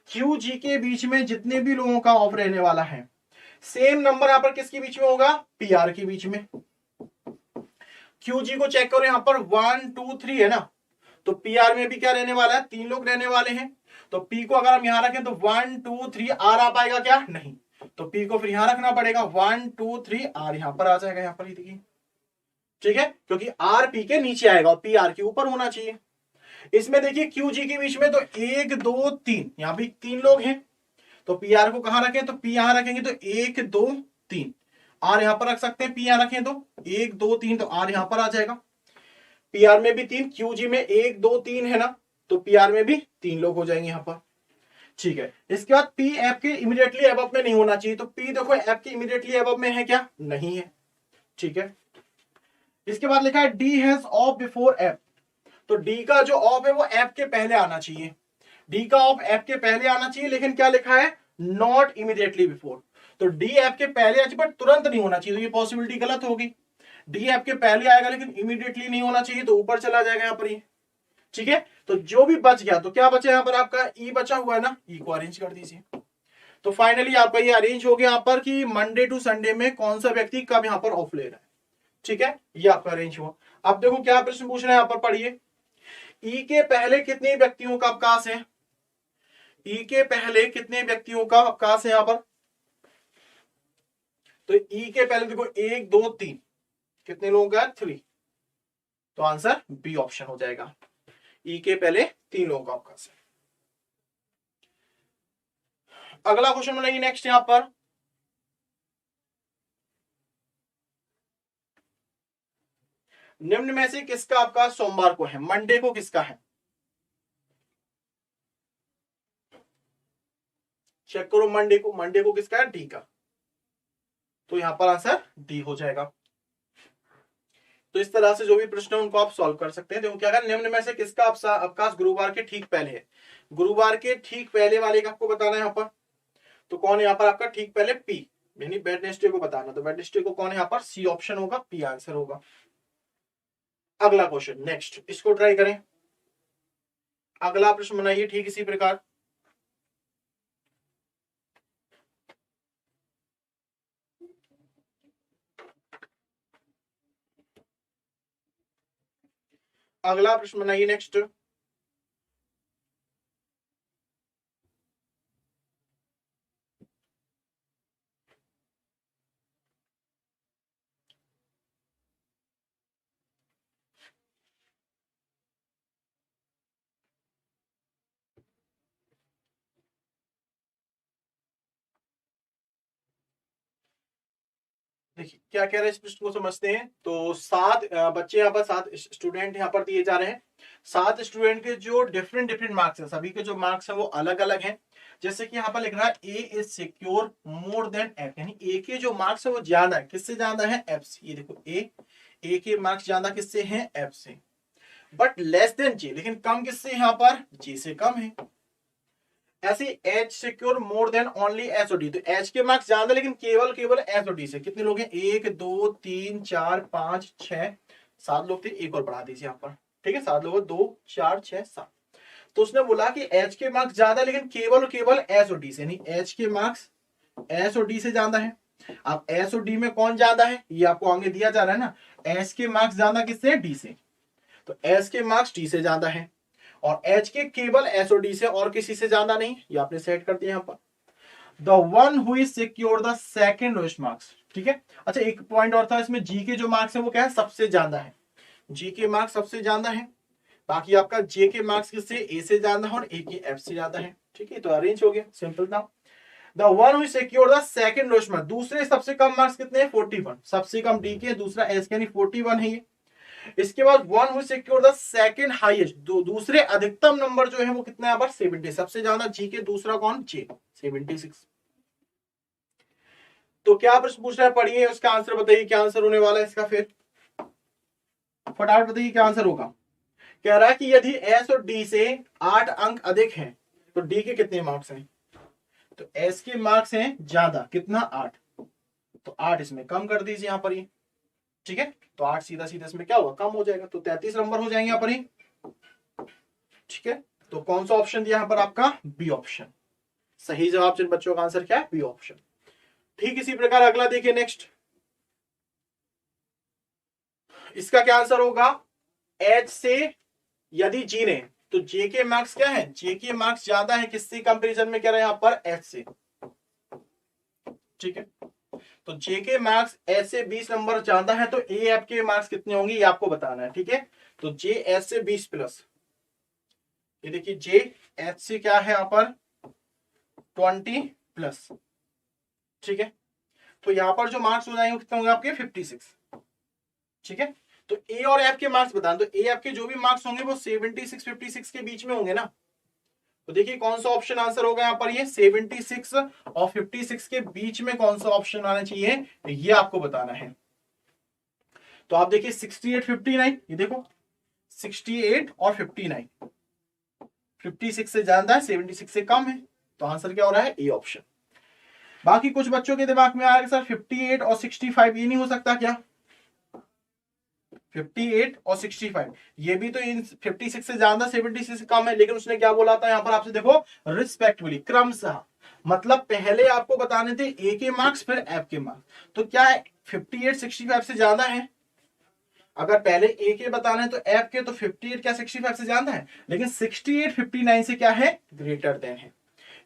Q G के बीच में जितने भी लोगों का ऑफ रहने वाला है, सेम नंबर यहां पर किसके बीच में होगा, पी आर के बीच में। क्यू जी को चेक करो, यहां पर 1 2 3 है ना, तो पी आर में भी क्या रहने वाला है, 3 लोग रहने वाले हैं। तो पी को अगर हम यहां रखें तो 1 2 3 आर आ पाएगा क्या, नहीं, तो पी को फिर यहां रखना पड़ेगा, 1 2 3 आर यहां पर आ जाएगा, यहां पर ही देखिए। ठीक है, क्योंकि आर पी के नीचे आएगा और पी आर के ऊपर होना चाहिए। इसमें देखिए क्यू जी के बीच में तो 1 2 3, यहां भी 3 लोग हैं, तो पी आर को कहां रखें, तो पी यहां रखेंगे तो 1 2 3, आर यहां पर रख सकते हैं, पी यहां रखें तो 1 2 3, तो आर यहां पर आ जाएगा। पी आर में भी 3, क्यू जी में 1 2 3 है ना, तो पी आर में भी 3 लोग हो जाएंगे यहां पर। ठीक है, इसके बाद पी एफ के इमीडिएटली अबव में नहीं होना चाहिए, तो पी देखो एफ के इमीडिएटली अबव में है क्या, नहीं है। ठीक है, इसके बाद लिखा है D has of before F, तो डी का जो ऑफ है वो एफ के पहले आना चाहिए, डी का ऑफ एफ के पहले आना चाहिए, लेकिन क्या लिखा है, नॉट इमीडिएटली बिफोर। तो डी एफ के पहले आना बट तुरंत नहीं होना चाहिए, तो ये पॉसिबिलिटी गलत होगी। डी एफ के पहले आएगा लेकिन इमीडिएटली नहीं होना चाहिए, तो ऊपर चला जाएगा यहाँ पर ये। ठीक है, तो जो भी बच गया, तो क्या बचा यहाँ पर आपका ई बचा हुआ है ना, ई को अरेंज कर दीजिए। तो फाइनली आपका ये अरेंज हो गया यहाँ पर कि मंडे टू संडे में कौन सा व्यक्ति कब यहाँ पर ऑफ ले रहा है। ठीक है, ये आपका अरेंज हुआ। अब देखो क्या प्रश्न पूछ रहे हैं यहाँ पर, पढ़िए। ई के पहले कितने व्यक्तियों का अवकाश है, ई के पहले कितने व्यक्तियों का अवकाश है यहां पर, तो ई के पहले देखो 1 2 3, कितने लोगों का है, 3, तो आंसर बी ऑप्शन हो जाएगा, ई के पहले 3 लोगों का अवकाश है। अगला क्वेश्चन बनाइए नेक्स्ट यहां पर। निम्न में से किसका अवकाश सोमवार को है, मंडे को किसका है, चेक करो मंडे को किसका है, डी का, तो यहां पर आंसर डी हो जाएगा। तो इस तरह से जो भी प्रश्न है उनको आप सॉल्व कर सकते हैं। देखो क्या है, निम्न में से किसका अवकाश गुरुवार के ठीक पहले है, गुरुवार के ठीक पहले वाले का आपको बताना है यहाँ पर, तो कौन है यहाँ पर आपका ठीक पहले, पी, यानी वेडनेसडे को बताना, तो वेडनेसडे को कौन है यहाँ पर, सी ऑप्शन होगा, पी आंसर होगा। अगला क्वेश्चन नेक्स्ट, इसको ट्राई करें। अगला प्रश्न बनाइए ठीक इसी प्रकार। अगला प्रश्न बनाइए नेक्स्ट। देखिए क्या कह रहे हैं, इस प्रश्न को समझते हैं। तो 7 बच्चे यहाँ पर, 7 स्टूडेंट यहाँ पर दिए जा रहे हैं। 7 स्टूडेंट के जो डिफरेंट डिफरेंट मार्क्स हैं, सभी के जो मार्क्स हैं वो अलग अलग हैं। जैसे कि यहाँ पर लिख रहा है A is secure more than F, यानी ए के जो मार्क्स है वो ज्यादा है, किससे ज्यादा है, एफ से। ये देखो ए के मार्क्स ज्यादा किससे हैं, एफ से, बट लेस देन जे, लेकिन कम किससे, यहाँ पर जे से कम है। ऐसे H secure more then only S और डी, तो एच के मार्क्स ज्यादा लेकिन केवल एस और डी से। कितने लोग हैं, 1 2 3 4 5 6 7 लोग थे, एक और बढ़ा दीजिए यहाँ पर, ठीक है, 7 लोग, 2 4 6 7। तो उसने बोला कि एच के मार्क्स ज्यादा लेकिन केवल एस और डी से, यानी एच के मार्क्स एस और डी से ज्यादा है। अब एस और डी में कौन ज्यादा है, ये आपको आगे दिया जा रहा है ना, एस के मार्क्स ज्यादा किससे, डी से, तो एस के मार्क्स डी से ज्यादा है, और एच के केवल एस और डी से, और किसी से ज्यादा नहीं। ये आपने सेट कर दिया यहाँ पर। The one who is secure the second lowest marks, ठीक है। अच्छा एक पॉइंट और था इसमें, जी के जो मार्क्स है वो क्या है, सबसे ज्यादा है, जी के मार्क्स सबसे ज्यादा है। बाकी आपका जे के मार्क्स किससे, ए से ज्यादा है और ए के एफ से ज्यादा है, ठीक है। तो अरेंज हो गया, सिंपल था। The one who secure the second lowest marks, दूसरे सबसे कम मार्क्स कितने हैं, 41, सबसे कम डी के, दूसरा एस के, यानी 41 है ये। इसके बाद one who secure the second highest, दूसरे अधिकतम नंबर जो है वो कितना है, यहाँ पर 70, सबसे ज्यादा जी के, दूसरा कौन, जे, 76। तो क्या प्रश्न पूछ रहा है, पढ़िए उसका आंसर बताइए, क्या आंसर होने वाला है इसका, फिर फटाफट बताइए क्या आंसर होगा। कह रहा है कि यदि एस और डी से 8 अंक अधिक हैं तो डी के कितने मार्क्स हैं, तो एस के मार्क्स हैं ज्यादा, कितना, 8, तो 8 इसमें कम कर दीजिए यहाँ पर ये, ठीक है। तो 8 सीधा सीधा इसमें क्या होगा, कम हो जाएगा, तो 33 नंबर हो जाएंगे यहाँ पर ही, ठीक है। तो कौन सा ऑप्शन दिया यहाँ पर आपका, बी ऑप्शन सही जवाब। जिन बच्चों का आंसर क्या है, बी ऑप्शन। ठीक इसी प्रकार अगला देखिए, नेक्स्ट इसका क्या आंसर होगा, एच से यदि जी ने, तो जे के मार्क्स क्या है, जे के मार्क्स ज्यादा है किससे कंपैरिजन में, कह रहे हैं यहां पर एच से, ठीक है। तो जे के मार्क्स एच से 20 नंबर ज्यादा है, तो ए एफ के मार्क्स कितने होंगे ये आपको बताना है, ठीक है। तो जे एच से 20 प्लस, ये देखिए जे एच से क्या है यहां पर 20 प्लस, ठीक है। तो यहां पर जो मार्क्स हो जाएंगे कितने होंगे आपके, 56, ठीक है। तो ए और एफ के मार्क्स बताना, तो ए एफ के जो भी मार्क्स होंगे वो 76 56 के बीच में होंगे ना। तो देखिए कौन सा ऑप्शन आंसर होगा यहाँ पर, ये 76 और 56 के बीच में कौन सा ऑप्शन आना चाहिए, ये आपको बताना है। तो आप देखिए 68 59, ये देखो 68 और 59, 56 से ज्यादा है, 76 से कम है, तो आंसर क्या हो रहा है, ए ऑप्शन। बाकी कुछ बच्चों के दिमाग में आ रहा है सर 58 और 65 ये नहीं हो सकता क्या, 58 और 65 ये भी तो इन 56 से ज्यादा 76 से कम है, लेकिन उसने क्या बोला था यहाँ पर आपसे, देखो रिस्पेक्टिवली, क्रमशः, मतलब पहले आपको बताने थे ए के मार्क्स फिर एफ के मार्क्स, तो क्या 58 65 से ज्यादा है, अगर पहले ए के बताने तो एफ के, तो 58 क्या 65 से ज्यादा है, लेकिन 68 59 से क्या है, ग्रेटर देन है।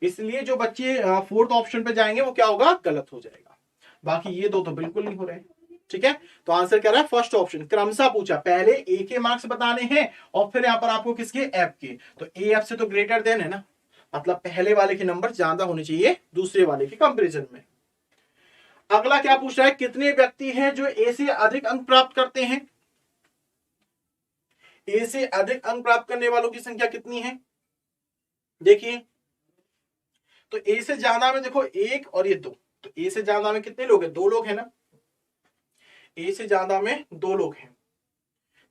इसलिए जो बच्चे फोर्थ ऑप्शन पे जाएंगे वो क्या होगा, गलत हो जाएगा। बाकी ये दो तो बिल्कुल नहीं हो रहे, ठीक है। तो आंसर क्या रहा है, फर्स्ट ऑप्शन, क्रमशः पूछा, पहले ए के मार्क्स बताने हैं और फिर यहां पर आपको किसके, एफ के, तो ए एफ से तो ग्रेटर देन है ना, मतलब पहले वाले के नंबर ज्यादा होने चाहिए दूसरे वाले के कंपैरिजन में। अगला क्या पूछ रहा है, कितने व्यक्ति हैं जो ए से अधिक अंक प्राप्त करते हैं, ए से अधिक अंक प्राप्त करने वालों की संख्या कितनी है, देखिए तो ए से ज्यादा में देखो 1 और ये 2, तो ए से ज्यादा में कितने लोग हैं, 2 लोग हैं ना, ए से ज्यादा में 2 लोग हैं,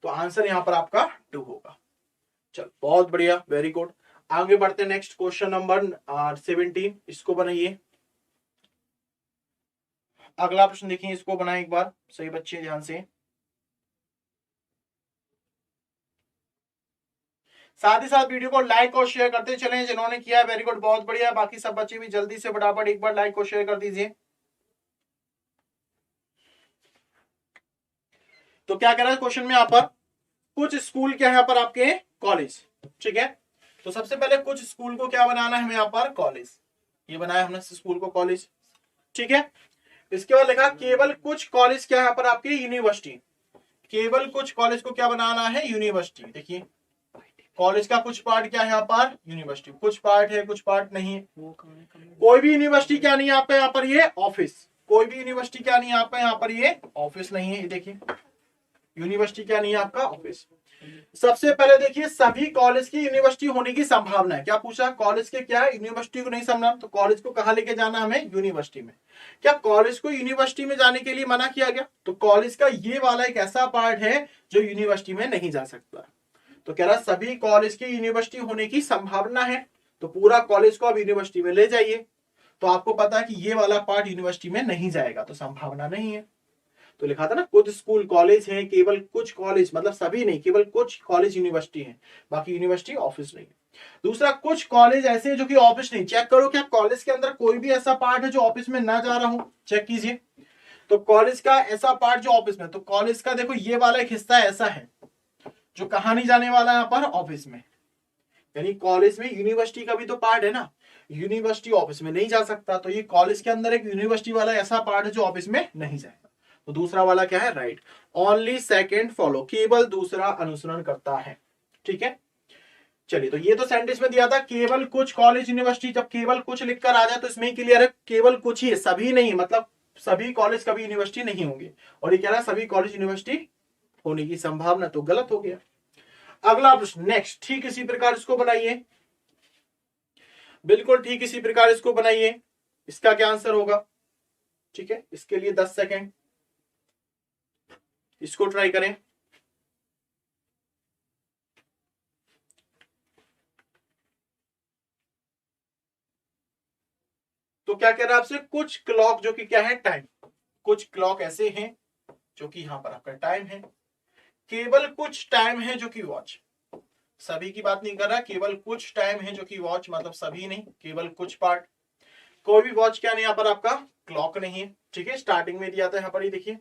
तो आंसर यहां पर आपका 2 होगा। चल बहुत बढ़िया, वेरी गुड। आगे बढ़ते नेक्स्ट क्वेश्चन नंबर 17, इसको बनाइए। अगला प्रश्न देखिए, इसको बनाए एक बार सही बच्चे ध्यान से। साथ ही साथ वीडियो को लाइक और शेयर करते चलें, जिन्होंने किया है वेरी गुड, बहुत बढ़िया। बाकी सब बच्चे भी जल्दी से फटाफट एक बार लाइक और शेयर कर दीजिए। तो क्या कह रहा है क्वेश्चन में, यहाँ पर कुछ स्कूल क्या है यहाँ पर आपके, कॉलेज, ठीक है। तो सबसे पहले कुछ स्कूल को क्या बनाना है हमें, यहाँ पर कॉलेज, ये बनाया हमने स्कूल को कॉलेज, ठीक है। इसके बाद लिखा केवल कुछ कॉलेज क्या है यहाँ पर आपके, यूनिवर्सिटी, केवल कुछ कॉलेज को क्या बनाना है, यूनिवर्सिटी। देखिए कॉलेज का कुछ पार्ट क्या है यहाँ पर, यूनिवर्सिटी, कुछ पार्ट है कुछ पार्ट नहीं है, कोई भी यूनिवर्सिटी क्या नहीं है यहाँ पर ये ऑफिस, कोई भी यूनिवर्सिटी क्या नहीं है आपका, यहाँ पर ये ऑफिस नहीं है। ये देखिए यूनिवर्सिटी क्या नहीं है आपका, ऑफिस। सबसे पहले देखिए सभी कॉलेज की यूनिवर्सिटी होने की संभावना है। क्या पूछा, कॉलेज के क्या है, यूनिवर्सिटी को नहीं समझना, तो कॉलेज को कहां लेके जाना हमें, यूनिवर्सिटी में। क्या कॉलेज को यूनिवर्सिटी में जाने के लिए मना किया गया, तो कॉलेज का ये वाला एक ऐसा पार्ट है जो यूनिवर्सिटी में नहीं जा सकता। तो कह रहा सभी कॉलेज की यूनिवर्सिटी होने की संभावना है, तो पूरा कॉलेज को आप यूनिवर्सिटी में ले जाइए। तो आपको पता है कि ये वाला पार्ट यूनिवर्सिटी में नहीं जाएगा, तो संभावना नहीं है। तो लिखा था ना कुछ स्कूल कॉलेज हैं, केवल कुछ कॉलेज, मतलब सभी नहीं, केवल कुछ कॉलेज यूनिवर्सिटी है, बाकी यूनिवर्सिटी ऑफिस नहीं है। दूसरा, कुछ कॉलेज ऐसे हैं जो कि ऑफिस नहीं। चेक करो क्या कॉलेज के अंदर कोई भी ऐसा पार्ट है जो ऑफिस में ना जा रहा हूं, चेक कीजिए। तो कॉलेज का ऐसा पार्ट जो ऑफिस में, तो कॉलेज का देखो ये वाला एक हिस्सा ऐसा है जो कहां नहीं जाने वाला, यहां पर ऑफिस में। यानी कॉलेज में यूनिवर्सिटी का भी तो पार्ट है ना, यूनिवर्सिटी ऑफिस में नहीं जा सकता, तो ये कॉलेज के अंदर एक यूनिवर्सिटी वाला ऐसा पार्ट है जो ऑफिस में नहीं जाएगा। तो दूसरा वाला क्या है, राइट। ओनली सेकंड फॉलो, केवल दूसरा अनुसरण करता है। ठीक है, चलिए तो ये तो सेंटेंस में दिया था केवल कुछ कॉलेज यूनिवर्सिटी, जब केवल कुछ लिखकर आ जाए तो इसमें ही क्लियर है, केवल कुछ ही है, सभी नहीं, मतलब सभी कॉलेज कभी यूनिवर्सिटी नहीं होंगे। और ये कह रहा है सभी कॉलेज यूनिवर्सिटी होने की संभावना, तो गलत हो गया। अगला प्रश्न नेक्स्ट, ठीक इसी प्रकार इसको बनाइए, बिल्कुल ठीक इसी प्रकार इसको बनाइए। इसका क्या आंसर होगा, ठीक है, इसके लिए 10 सेकेंड, इसको ट्राई करें। तो क्या कह रहा है आपसे, कुछ क्लॉक जो कि क्या है, टाइम, कुछ क्लॉक ऐसे हैं जो कि यहां पर आपका टाइम है, केवल कुछ टाइम है जो कि वॉच, सभी की बात नहीं कर रहा, केवल कुछ टाइम है जो कि वॉच, मतलब सभी नहीं, केवल कुछ पार्ट। कोई भी वॉच क्या नहीं, यहां पर आपका क्लॉक नहीं है। ठीक है, स्टार्टिंग में दिया था यहां पर ही देखिए,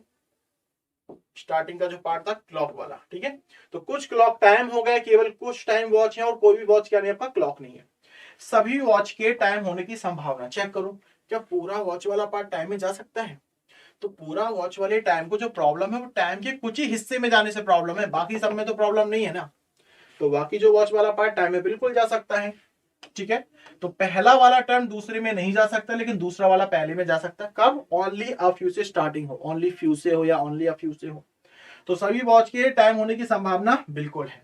स्टार्टिंग का जो पार्ट था क्लॉक वाला। ठीक है, तो कुछ क्लॉक टाइम हो गया, केवल कुछ टाइम वॉच है, और कोई भी वॉच क्या नहीं आपका क्लॉक नहीं है। सभी वॉच के टाइम होने की संभावना, चेक करो क्या पूरा वॉच वाला पार्ट टाइम में जा सकता है। तो पूरा वॉच वाले टाइम को जो प्रॉब्लम है वो टाइम के कुछ ही हिस्से में जाने से प्रॉब्लम है, बाकी सब में तो प्रॉब्लम नहीं है ना। तो बाकी जो वॉच वाला पार्ट टाइम में बिल्कुल जा सकता है। ठीक है, तो पहला वाला टर्म दूसरे में नहीं जा सकता, लेकिन दूसरा वाला पहले में जा सकता है। कब, ओनली अ फ्यू से स्टार्टिंग हो, ओनली फ्यू से हो या ओनली अ फ्यू से हो। तो सभी वॉच के टाइम होने की संभावना बिल्कुल है,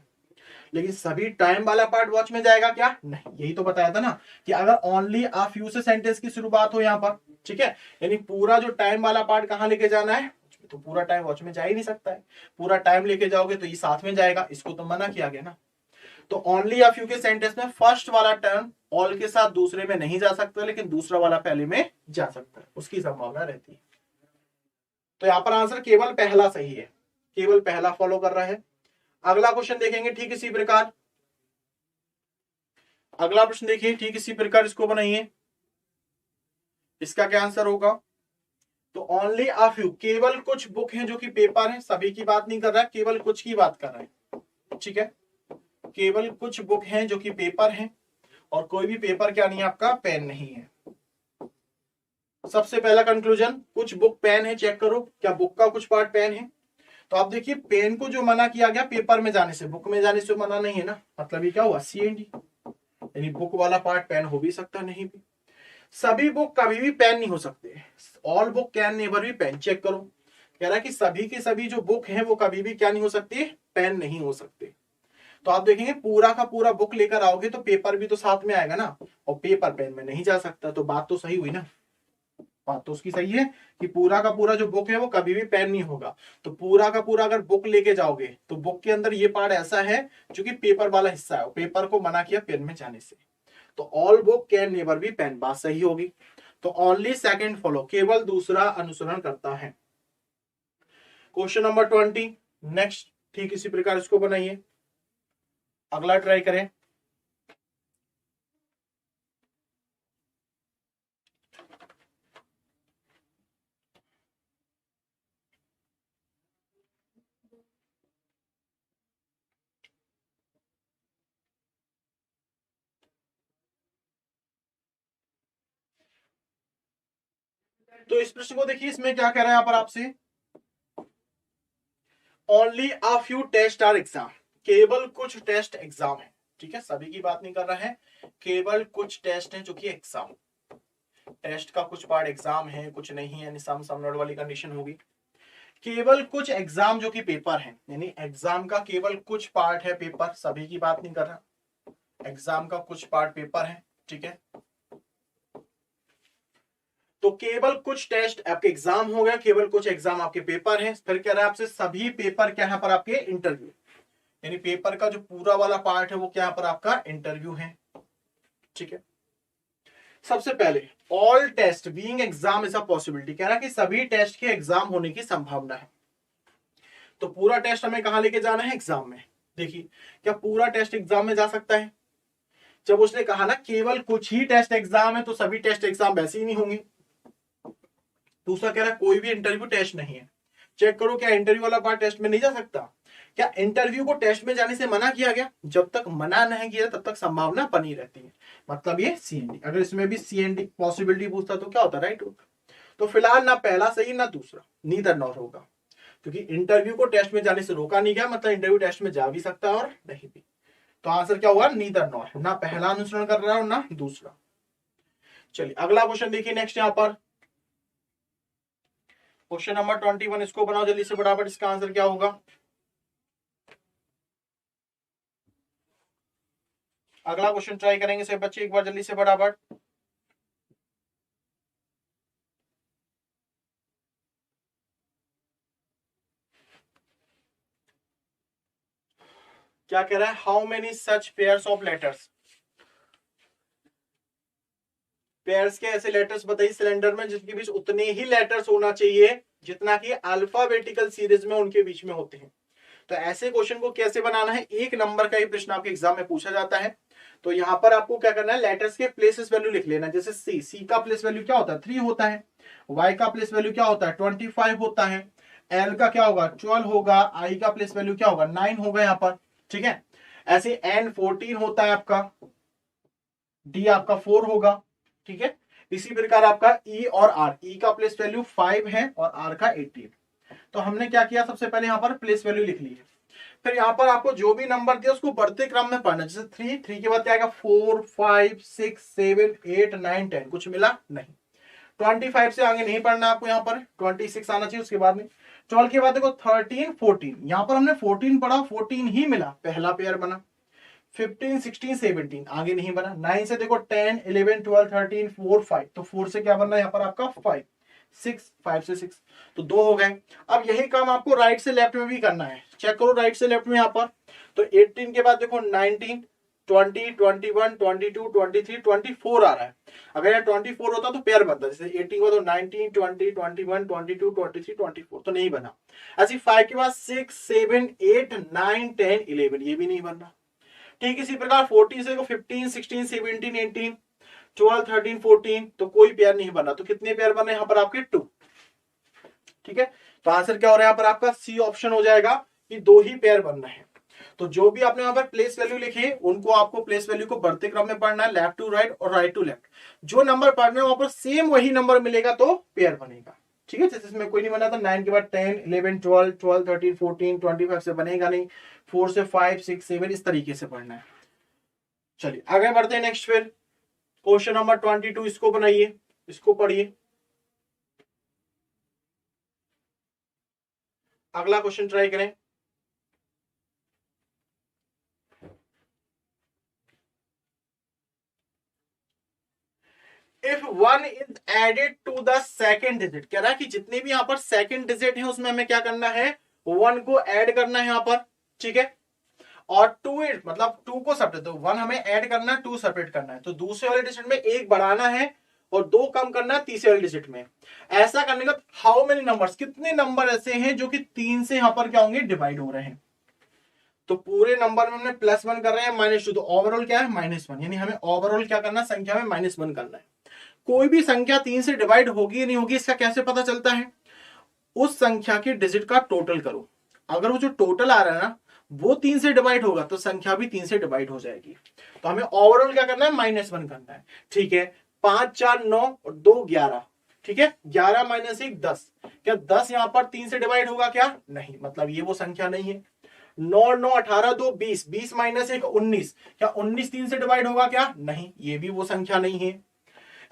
लेकिन सभी टाइम वाला पार्ट वॉच में जाएगा क्या, नहीं। यही तो बताया था ना कि अगर ओनली अ फ्यू से सेंटेंस की शुरुआत हो यहां पर, ठीक है, यानी पूरा जो टाइम वाला पार्ट कहां लेके जाना है, तो पूरा टाइम वॉच में जा ही नहीं सकता है। पूरा टाइम लेके जाओगे तो ये साथ में जाएगा, इसको तो मना किया गया ना। तो ओनली अ फ्यू के सेंटेंस में फर्स्ट वाला टर्म ऑल के साथ दूसरे में नहीं जा सकता, लेकिन दूसरा वाला पहले में जा सकता है, उसकी संभावना रहती है। तो यहां पर आंसर केवल पहला सही है, केवल पहला फॉलो कर रहा है। अगला क्वेश्चन देखेंगे ठीक इसी प्रकार, अगला प्रश्न देखिए ठीक इसी प्रकार इसको बनाइए। इसका क्या आंसर होगा, तो ओनली अ फ्यू, केवल कुछ बुक हैं जो कि पेपर हैं, सभी की बात नहीं कर रहा है, केवल कुछ की बात कर रहा है। ठीक है, केवल कुछ बुक हैं जो कि पेपर हैं, और कोई भी पेपर क्या नहीं है आपका, पेन नहीं है। सबसे पहला कंक्लूजन, कुछ बुक पेन है, चेक करो क्या बुक का कुछ पार्ट पेन है। तो आप देखिए पेन को जो मना किया गया पेपर में जाने से, बुक में जाने से मना नहीं है ना, मतलब ये क्या हुआ, CND, यानी बुक वाला पार्ट पेन हो भी सकता नहीं भी। सभी बुक कभी भी पेन नहीं हो सकते, all book can never be pen, check करो, कह रहा है कि सभी के सभी जो बुक हैं वो कभी भी क्या नहीं हो सकती, पेन नहीं हो सकते। तो आप देखेंगे पूरा का पूरा बुक लेकर आओगे तो पेपर भी तो साथ में आएगा ना, और पेपर पेन में नहीं जा सकता, तो बात तो सही हुई ना, बात तो उसकी सही है कि पूरा का पूरा जो बुक है वो कभी भी पेन नहीं होगा। तो पूरा का पूरा अगर बुक लेके जाओगे तो बुक के अंदर ये पार्ट ऐसा है जो कि पेपर वाला हिस्सा है, पेपर को मना किया पेन में जाने से। तो all book can never be pen, बात सही होगी। तो ओनली सेकंड फॉलो, केवल दूसरा अनुसरण करता है। क्वेश्चन नंबर 20 नेक्स्ट, ठीक इसी प्रकार इसको बनाइए, अगला ट्राई करें। तो इस प्रश्न को देखिए, इसमें क्या कह रहा है यहां पर आपसे, only a few test are exam, केवल कुछ टेस्ट एग्जाम है। ठीक है, सभी की बात नहीं कर रहा है, केवल कुछ टेस्ट है जो कि एग्जाम, टेस्ट का कुछ पार्ट एग्जाम है, कुछ नहीं है, यानी सम नॉट वाली कंडीशन होगी। केवल कुछ एग्जाम जो कि पेपर है, यानी एग्जाम का केवल कुछ पार्ट है पेपर, सभी की बात नहीं कर रहा, एग्जाम का कुछ पार्ट पेपर है, ठीक है। तो केवल कुछ टेस्ट आपके एग्जाम हो गया, केवल कुछ एग्जाम आपके पेपर हैं। फिर कह रहा है आपसे सभी पेपर क्या है पर आपके इंटरव्यू, यानी पेपर का जो पूरा वाला पार्ट है वो क्या पर आपका इंटरव्यू है, ठीक है। सबसे पहले all test being exam is a possibility, कह रहा है कि सभी टेस्ट के एग्जाम होने की संभावना है। तो पूरा टेस्ट हमें कहां लेके जाना है, एग्जाम में। देखिए क्या पूरा टेस्ट एग्जाम में जा सकता है? जब उसने कहा ना केवल कुछ ही टेस्ट एग्जाम है, तो सभी टेस्ट एग्जाम वैसे ही नहीं होंगे। दूसरा कह रहा है कोई भी इंटरव्यू टेस्ट नहीं है। चेक करो क्या इंटरव्यू वाला पार्ट टेस्ट में नहीं जा सकता? क्या इंटरव्यू को टेस्ट में जाने से मना किया गया? जब तक मना नहीं किया तब तक संभावना बनी रहती है, मतलब ये सीएनडी। अगर इसमें भी सीएनडी पॉसिबिलिटी पूछता तो क्या होता, राइट होगा। तो फिलहाल ना पहला सही ना दूसरा, नीदर नॉर होगा, क्योंकि इंटरव्यू को टेस्ट में जाने से रोका नहीं गया, मतलब इंटरव्यू टेस्ट में जा भी सकता है और नहीं भी। तो आंसर क्या होगा, नीदर नॉर, ना पहला अनुसरण कर रहा है और ना दूसरा। चलिए अगला क्वेश्चन देखिए नेक्स्ट यहां पर क्वेश्चन नंबर 21, इसको बनाओ जल्दी से फटाफट। इसका आंसर क्या होगा? अगला क्वेश्चन ट्राई करेंगे सब बच्चे एक बार जल्दी से फटाफट। क्या कह रहा है, how many such pairs of letters, pairs के ऐसे लेटर्स बताइए सिलेंडर में जिनके बीच उतने ही लेटर्स होना चाहिए जितना कि अल्फाबेटिकल सीरीज में उनके बीच में होते हैं। तो ऐसे क्वेश्चन को कैसे बनाना है, एक नंबर का ही प्रश्न आपके एग्जाम में पूछा जाता है। तो यहां पर आपको क्या करना है, लेटर्स के प्लेसेस वैल्यू लिख लेना। जैसे सी का प्लेस वैल्यू क्या होता है, 3 होता है। वाई का प्लेस वैल्यू क्या होता है, 25 होता है। एल का क्या होगा, 12 होगा। आई का प्लेस वैल्यू क्या होगा, 9 होगा यहाँ पर, ठीक है। ऐसे एन 14 होता है आपका, डी आपका 4 होगा, ठीक है। इसी प्रकार आपका ई और आर, ई का प्लेस वैल्यू 5 है और आर का 18। तो हमने क्या किया, सबसे पहले यहाँ पर प्लेस वैल्यू लिख ली है। फिर यहाँ पर आपको जो भी नंबर दिया उसको बढ़ते क्रम में पढ़ना। जैसे 3 के बाद क्या आएगा, 4 5 6 7 8 9 10, कुछ मिला नहीं। 25 से आगे नहीं पढ़ना आपको, यहाँ पर 26 आना चाहिए उसके बाद में। 12 के बाद देखो 13 14, यहाँ पर हमने 14 पढ़ा, 14 ही मिला, पहला पेयर बना। 15 16 17 आगे नहीं बना। 9 से देखो 10 11 12 13 4 5, तो 4 से क्या बनना है यहाँ पर आपका 5 6, 5 से 6, तो 2 हो गए। अब यही काम आपको राइट से लेफ्ट में भी करना है। चेक करो राइट से लेफ्ट में यहाँ पर, तो 18 के बाद देखो 19 20 21 22 23 24 आ रहा है। अगर यार 24 होता तो पेयर बनता, जैसे 18 के बाद 19 20 21 22 23 24, तो नहीं बना। ऐसे 5 के बाद 6 7 8 9 10 11, ये भी नहीं बनना। ठीक इसी प्रकार 14 से 15 16 17 18 12 13 14, तो कोई पेयर नहीं बना। तो कितने पेयर बने यहाँ पर आपके, 2, ठीक है। तो आंसर क्या हो रहा है यहाँ पर आपका, सी ऑप्शन हो जाएगा कि 2 ही पेयर बनना है। तो जो भी आपने यहाँ पर प्लेस वैल्यू लिखी उनको आपको प्लेस वैल्यू को बढ़ते क्रम में पढ़ना है, लेफ्ट टू राइट और राइट टू लेफ्ट। जो नंबर पढ़ने वहां पर सेम वही नंबर मिलेगा तो पेयर बनेगा, ठीक है। जैसे इसमें कोई नहीं बना था, 9 के बाद 10 11 12 12 13 14 25 से बनेगा नहीं, 4 से 5 6 7, इस तरीके से पढ़ना है। चलिए आगे बढ़ते हैं नेक्स्ट। फिर क्वेश्चन नंबर 22, इसको बनाइए, इसको पढ़िए। अगला क्वेश्चन ट्राई करें। If 1 is added to the second digit, कह रहा है कि जितने भी यहाँ पर सेकेंड डिजिट है उसमें हमें क्या करना है, 1 को ऐड करना है यहाँ पर, ठीक है। और 2 मतलब 2 को सेपरेट, तो 1 हमें ऐड करना है, 2 सेपरेट करना है। तो दूसरे वाले डिजिट में 1 बढ़ाना है और 2 कम करना है तीसरे वाले डिजिट में। ऐसा करने का हाउ मेनी नंबर्स, कितने नंबर ऐसे हैं जो कि 3 से यहाँ पर क्या होंगे, डिवाइड हो रहे हैं। तो पूरे नंबर में हमने +1 कर रहे हैं, -2, तो ओवरऑल क्या है, -1, यानी हमें ओवरऑल क्या करना है, संख्या में -1 करना है। कोई भी संख्या 3 से डिवाइड होगी या नहीं होगी, इसका कैसे पता चलता है, उस संख्या के डिजिट का टोटल करो। अगर वो जो टोटल आ रहा है ना वो 3 से डिवाइड होगा तो संख्या भी 3 से डिवाइड हो जाएगी। तो हमें ओवरऑल क्या करना है, -1 करना है, ठीक है। 5 4 9 और 2 11, ठीक है। 11 - 1 10, क्या 10 यहां पर 3 से डिवाइड होगा क्या, नहीं, मतलब ये वो संख्या नहीं है। 9 9 18 2 20, 20 - 1 19, क्या 19 3 से डिवाइड होगा क्या, नहीं, ये भी वो संख्या नहीं है।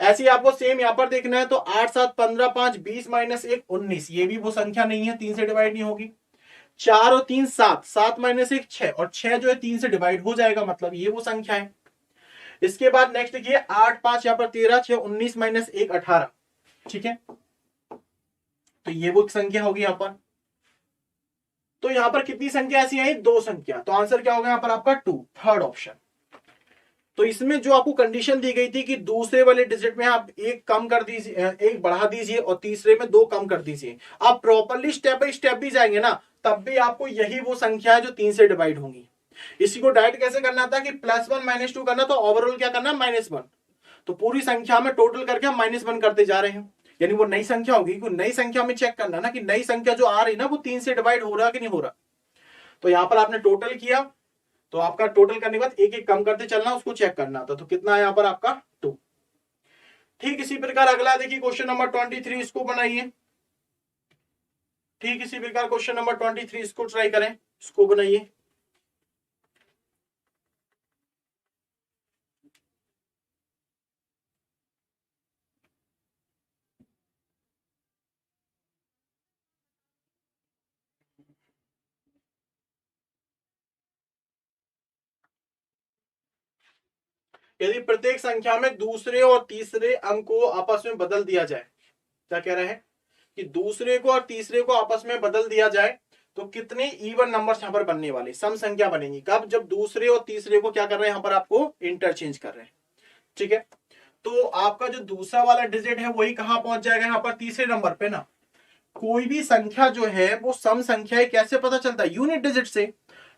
ऐसे ही आपको सेम यहां पर देखना है, तो 8 7 15 5 20 माइनस 1 19, ये भी वो संख्या नहीं है, 3 से डिवाइड नहीं होगी। 4 और 3 7, 7 माइनस 1 6, और 6 जो है 3 से डिवाइड हो जाएगा, मतलब ये वो संख्या है। इसके बाद नेक्स्ट देखिए 8 5 यहां पर 13, 6 19 माइनस 1 18, ठीक है, तो ये वो संख्या होगी यहां पर। तो यहां पर कितनी संख्या ऐसी आई? 2 संख्या, तो आंसर क्या होगा यहां पर आपका 2, थर्ड ऑप्शन। तो इसमें जो आपको कंडीशन दी गई थी कि दूसरे वाले डिजिट में आप एक कम कर दीजिए, एक बढ़ा दीजिए, और तीसरे में 2 कम कर दीजिए। आप प्रॉपरली स्टेप बाय स्टेप भी जाएंगे ना, तब भी आपको यही वो संख्या है जो 3 से डिवाइड होंगी। इसी को डायरेक्ट कैसे करना था कि +1 -2 करना, तो ओवरऑल क्या करना, -1। तो पूरी संख्या में टोटल करके हम -1 करते जा रहे हैं, यानी वो नई संख्या होगी। नई संख्या में चेक करना ना कि नई संख्या जो आ रही है ना वो 3 से डिवाइड हो रहा कि नहीं हो रहा। तो यहां पर आपने टोटल किया, तो आपका टोटल करने के बाद एक एक कम करते चलना, उसको चेक करना था। तो कितना है यहां पर आपका 2। ठीक इसी प्रकार अगला देखिए क्वेश्चन नंबर 23, इसको बनाइए। ठीक इसी प्रकार क्वेश्चन नंबर 23 इसको ट्राई करें, इसको बनाइए। यदि प्रत्येक संख्या में दूसरे और तीसरे अंक को आपस में बदल दिया जाए, क्या कह रहे हैं कि दूसरे को और तीसरे को आपस में बदल दिया जाए, तो कितने इवन नंबर्स यहां पर बनने वाले, सम संख्या बनेंगी। कब? जब दूसरे और तीसरे को क्या कर रहे हैं, यहां पर आपको इंटरचेंज कर रहे हैं, ठीक है। तो आपका जो दूसरा वाला डिजिट है वही कहां पहुंच जाएगा, यहां पर तीसरे नंबर पे ना। कोई भी संख्या जो है वो सम संख्या है, कैसे पता चलता है? यूनिट डिजिट से,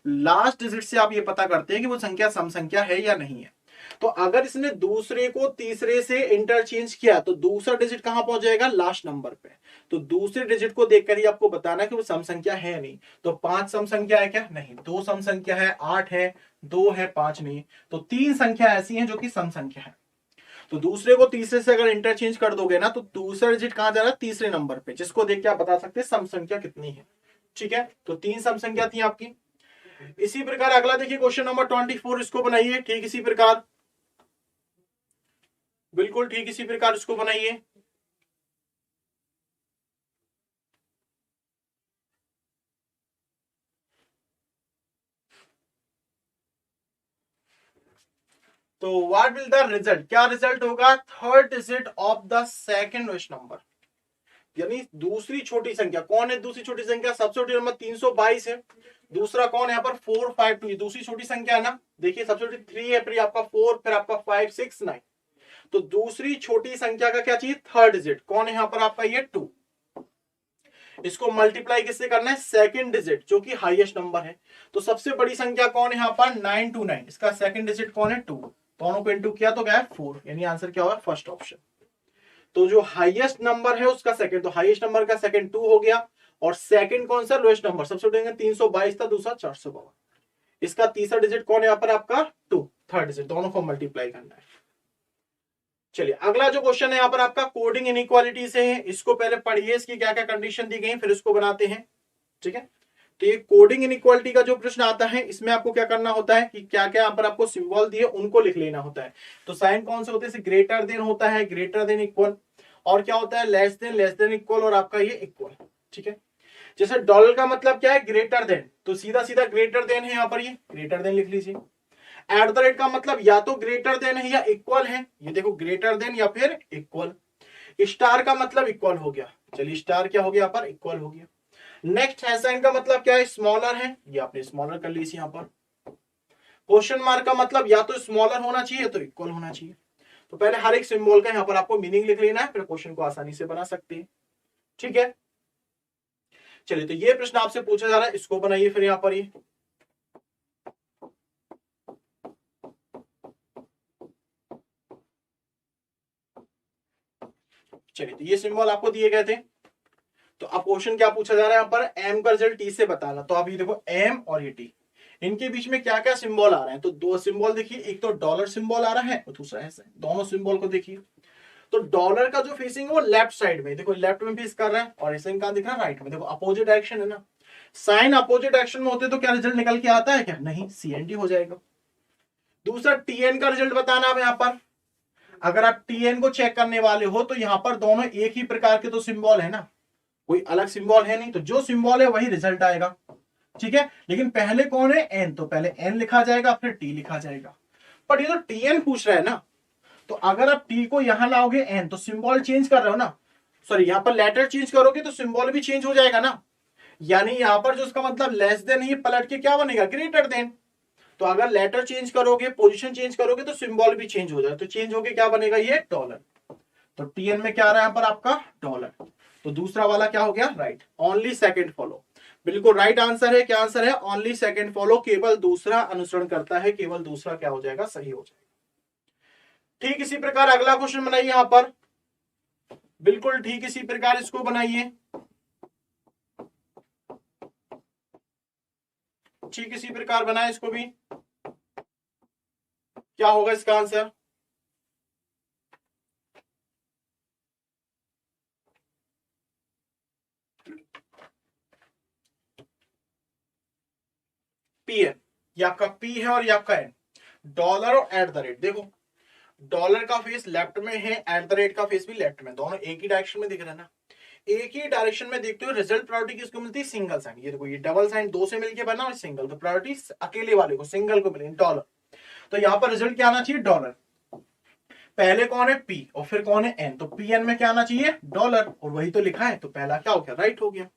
लास्ट डिजिट से आप ये पता करते हैं कि वो संख्या सम संख्या है या नहीं है। तो अगर इसने दूसरे को तीसरे से इंटरचेंज किया, तो दूसरा डिजिट कहां पहुंच जाएगा, लास्ट नंबर पे। तो दूसरे डिजिट को देखकर ही आपको बताना कि वो सम संख्या है या नहीं। तो 5 सम संख्या है क्या? नहीं। 2 सम संख्या है, 8 है, 2 है, 5 नहीं। तो 3 संख्या ऐसी हैं जो कि सम संख्या है। तो दूसरे को तीसरे से अगर इंटरचेंज कर दोगे ना, तो दूसरा डिजिट कहां जा रहा है, तीसरे नंबर पे, जिसको देख के आप बता सकते हैं सम संख्या कितनी है, ठीक है। तो 3 सम संख्या थी आपकी। इसी प्रकार अगला देखिए क्वेश्चन नंबर 24, इसको बनाइए। ठीक इसी प्रकार, बिल्कुल ठीक इसी प्रकार इसको बनाइए। तो व्हाट विल द रिजल्ट, क्या रिजल्ट होगा, third digit of the second lowest number, यानी दूसरी छोटी संख्या। कौन है दूसरी छोटी संख्या? सबसे छोटी नंबर 322 है। दूसरा कौन है यहाँ पर, 452, दूसरी छोटी संख्या है ना। देखिए सबसे छोटी 3 है, फिर आपका 4, फिर आपका 5 6 9। तो दूसरी छोटी संख्या का क्या चाहिए, थर्ड डिजिट। कौन है यहाँ पर आपका, ये 2। इसको मल्टीप्लाई किससे करना है, सेकंड डिजिट जो कि हाईएस्ट नंबर है। तो सबसे बड़ी संख्या कौन है यहाँ पर, 929, इसका सेकंड डिजिट कौन है, 2। दोनों को इंटू किया तो क्या है 4, यानी आंसर क्या होगा, फर्स्ट ऑप्शन। तो जो हाईएस्ट नंबर है उसका सेकंड, तो हाईएस्ट नंबर का सेकंड 2 हो गया, और सेकंड कौन सा, लोएस्ट नंबर। सबसे उठेंगे 322 था, दूसरा 452। इसका तीसरा डिजिट कौन है यहाँ पर आपका, 2, थर्ड डिजिट। दोनों को मल्टीप्लाई करना है। चलिए अगला जो क्वेश्चन है यहाँ पर आपका कोडिंग इनइक्वालिटी से है। इसको पहले पढ़िए, इसकी क्या क्या कंडीशन दी गई, फिर इसको बनाते हैं, ठीक है। तो ये कोडिंग इनइक्वालिटी का जो प्रश्न आता है, इसमें आपको क्या करना होता है कि क्या क्या यहाँ पर आपको सिंबल दिए उनको लिख लेना होता है। तो साइन कौन से होते हैं, ग्रेटर देन होता है, ग्रेटर देन इक्वल, और क्या होता है, लेस देन इक्वल, और आपका ये इक्वल, ठीक है। जैसे डॉलर का मतलब क्या है, ग्रेटर देन, तो सीधा सीधा ग्रेटर देन है, यहाँ पर ये ग्रेटर देन लिख लीजिए। एट द रेट का मतलब या तो ग्रेटर देन है या इक्वल है, ये देखो ग्रेटर देन या फिर इक्वल। स्टार का मतलब इक्वल हो गया, चलिए स्टार क्या हो गया यहाँ पर, इक्वल हो गया। नेक्स्ट है साइन का मतलब क्या है, स्मॉलर है, ये आपने स्मॉलर कर लीजिए यहाँ पर। क्वेश्चन मार्क का मतलब या तो स्मॉलर होना चाहिए तो इक्वल होना चाहिए। तो पहले हर एक सिंबल का यहाँ पर आपको मीनिंग लिख लेना है, फिर क्वेश्चन को आसानी से बना सकते हैं, ठीक है। चलिए तो ये प्रश्न आपसे पूछा जा रहा है, इसको बनाइए फिर यहाँ पर ये। चलिए तो ये सिंबल आपको दिए गए थे। तो अब क्वेश्चन क्या पूछा जा रहा है यहाँ पर, एम का रिजल्ट टी से बताना। तो आप ये देखो एम और ये टी, इनके बीच में क्या क्या सिंबल आ रहे हैं। तो दो सिंबल देखिए, एक तो डॉलर सिंबल आ रहा है और दूसरा है साइन। दोनों सिंबल को देखिए, तो डॉलर का जो फेसिंग है वो लेफ्ट साइड में, देखो लेफ्ट में फेस कर रहा है, और ऐसे कहां दिख रहा है, राइट में। देखो अपोजिट डायरेक्शन है ना। साइन अपोजिट डायरेक्शन में होते तो क्या रिजल्ट निकल के आता है क्या, नहीं, सीएनटी हो जाएगा। दूसरा टीएन का रिजल्ट बताना है यहाँ पर। अगर आप टीएन को चेक करने वाले हो तो यहां पर दोनों एक ही प्रकार के तो सिंबल है ना, कोई अलग सिंबल है नहीं, तो जो सिंबल है वही रिजल्ट आएगा, ठीक है। लेकिन पहले कौन है, एन, तो पहले एन लिखा जाएगा फिर टी लिखा जाएगा। पर ये तो टीएन पूछ रहा है ना, तो अगर आप टी को यहां लाओगे एन, तो सिंबल चेंज कर रहे हो ना, सॉरी यहां पर लेटर चेंज करोगे तो सिंबल भी चेंज हो जाएगा ना, यानी यहां पर जो उसका मतलब लेस देन ही पलट के क्या बनेगा, ग्रेटर देन। तो अगर लेटर चेंज करोगे, पोजीशन चेंज करोगे तो सिंबल भी चेंज हो जाए, तो चेंज होके क्या बनेगा, ये डॉलर। तो टीएन में क्या आ रहा है यहां पर आपका डॉलर, तो दूसरा वाला क्या हो गया, राइट। ओनली सेकंड फॉलो, बिल्कुल राइट आंसर है। क्या आंसर है, ओनली सेकंड फॉलो, केवल दूसरा अनुसरण करता है, केवल दूसरा क्या हो जाएगा, सही हो जाएगा। ठीक इसी प्रकार अगला क्वेश्चन बनाइए यहां पर, बिल्कुल ठीक इसी प्रकार इसको बनाइए, ठीक इसी प्रकार बनाए इसको भी। क्या होगा इसका आंसर, पी है, ये आपका पी है और ये आपका एन। डॉलर और एट द रेट, देखो डॉलर का फेस लेफ्ट में है, एट द रेट का फेस भी लेफ्ट में, दोनों एक ही डायरेक्शन में दिख रहा है ना, एक ही डायरेक्शन में देखते हो, रिजल्ट प्रायोरिटी किसको मिलती है, सिंगल साइन। ये देखो ये डबल साइन दो से मिलके बना और सिंगल, तो प्रायोरिटी अकेले वाले को, सिंगल को मिलेगी, डॉलर। तो यहां पर रिजल्ट क्या आना चाहिए, डॉलर। पहले कौन है, पी, और फिर कौन है, एन, तो पी एन में क्या आना चाहिए, डॉलर, और वही तो लिखा है, तो पहला क्या हो गया, राइट हो गया।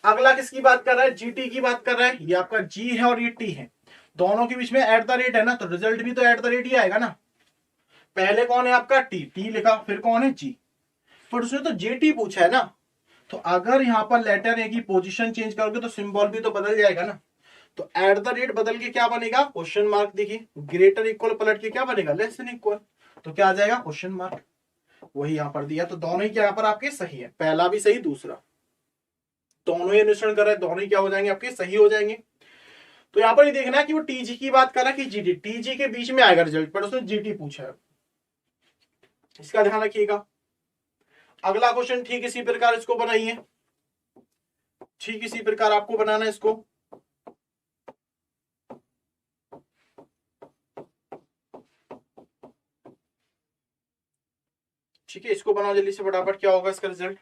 अगला किसकी बात कर रहा है, जीटी की बात कर रहा है, ये आपका जी है और ये टी है, दोनों के बीच में एट द रेट है ना, तो रिजल्ट भी तो एट द रेट ही आएगा ना। पहले कौन है आपका टी, टी लिखा, फिर कौन है जी, पर उसने तो जेटी पूछा है ना, तो अगर यहां पर लेटर ए की पोजीशन चेंज करोगे तो सिंबल भी तो बदल जाएगा ना, तो एट द रेट बदल के क्या बनेगा, क्वेश्चन मार्क। देखिए ग्रेटर इक्वल पलट के क्या बनेगा, लेस देन इक्वल, तो क्या आ जाएगा, क्वेश्चन मार्क। वही यहां पर दिया, तो दोनों ही क्या यहां पर आपके सही है, पहला भी सही दूसरा, दोनों ही अनुसरण कर रहे हैं, दोनों ही क्या हो जाएंगे, आपके सही हो जाएंगे। तो यहां पर ये देखना है कि वो टीजी की बात कर रहा है कि जीटी, टीजी के बीच में आएगा रिजल्ट, पर उसने जीटी पूछा है, इसका ध्यान रखिएगा। अगला क्वेश्चन ठीक इसी प्रकार इसको बनाइए, ठीक इसी प्रकार आपको बनाना है इसको। ठीक है, इसको बनाओ जल्दी से फटाफट, क्या होगा इसका रिजल्ट।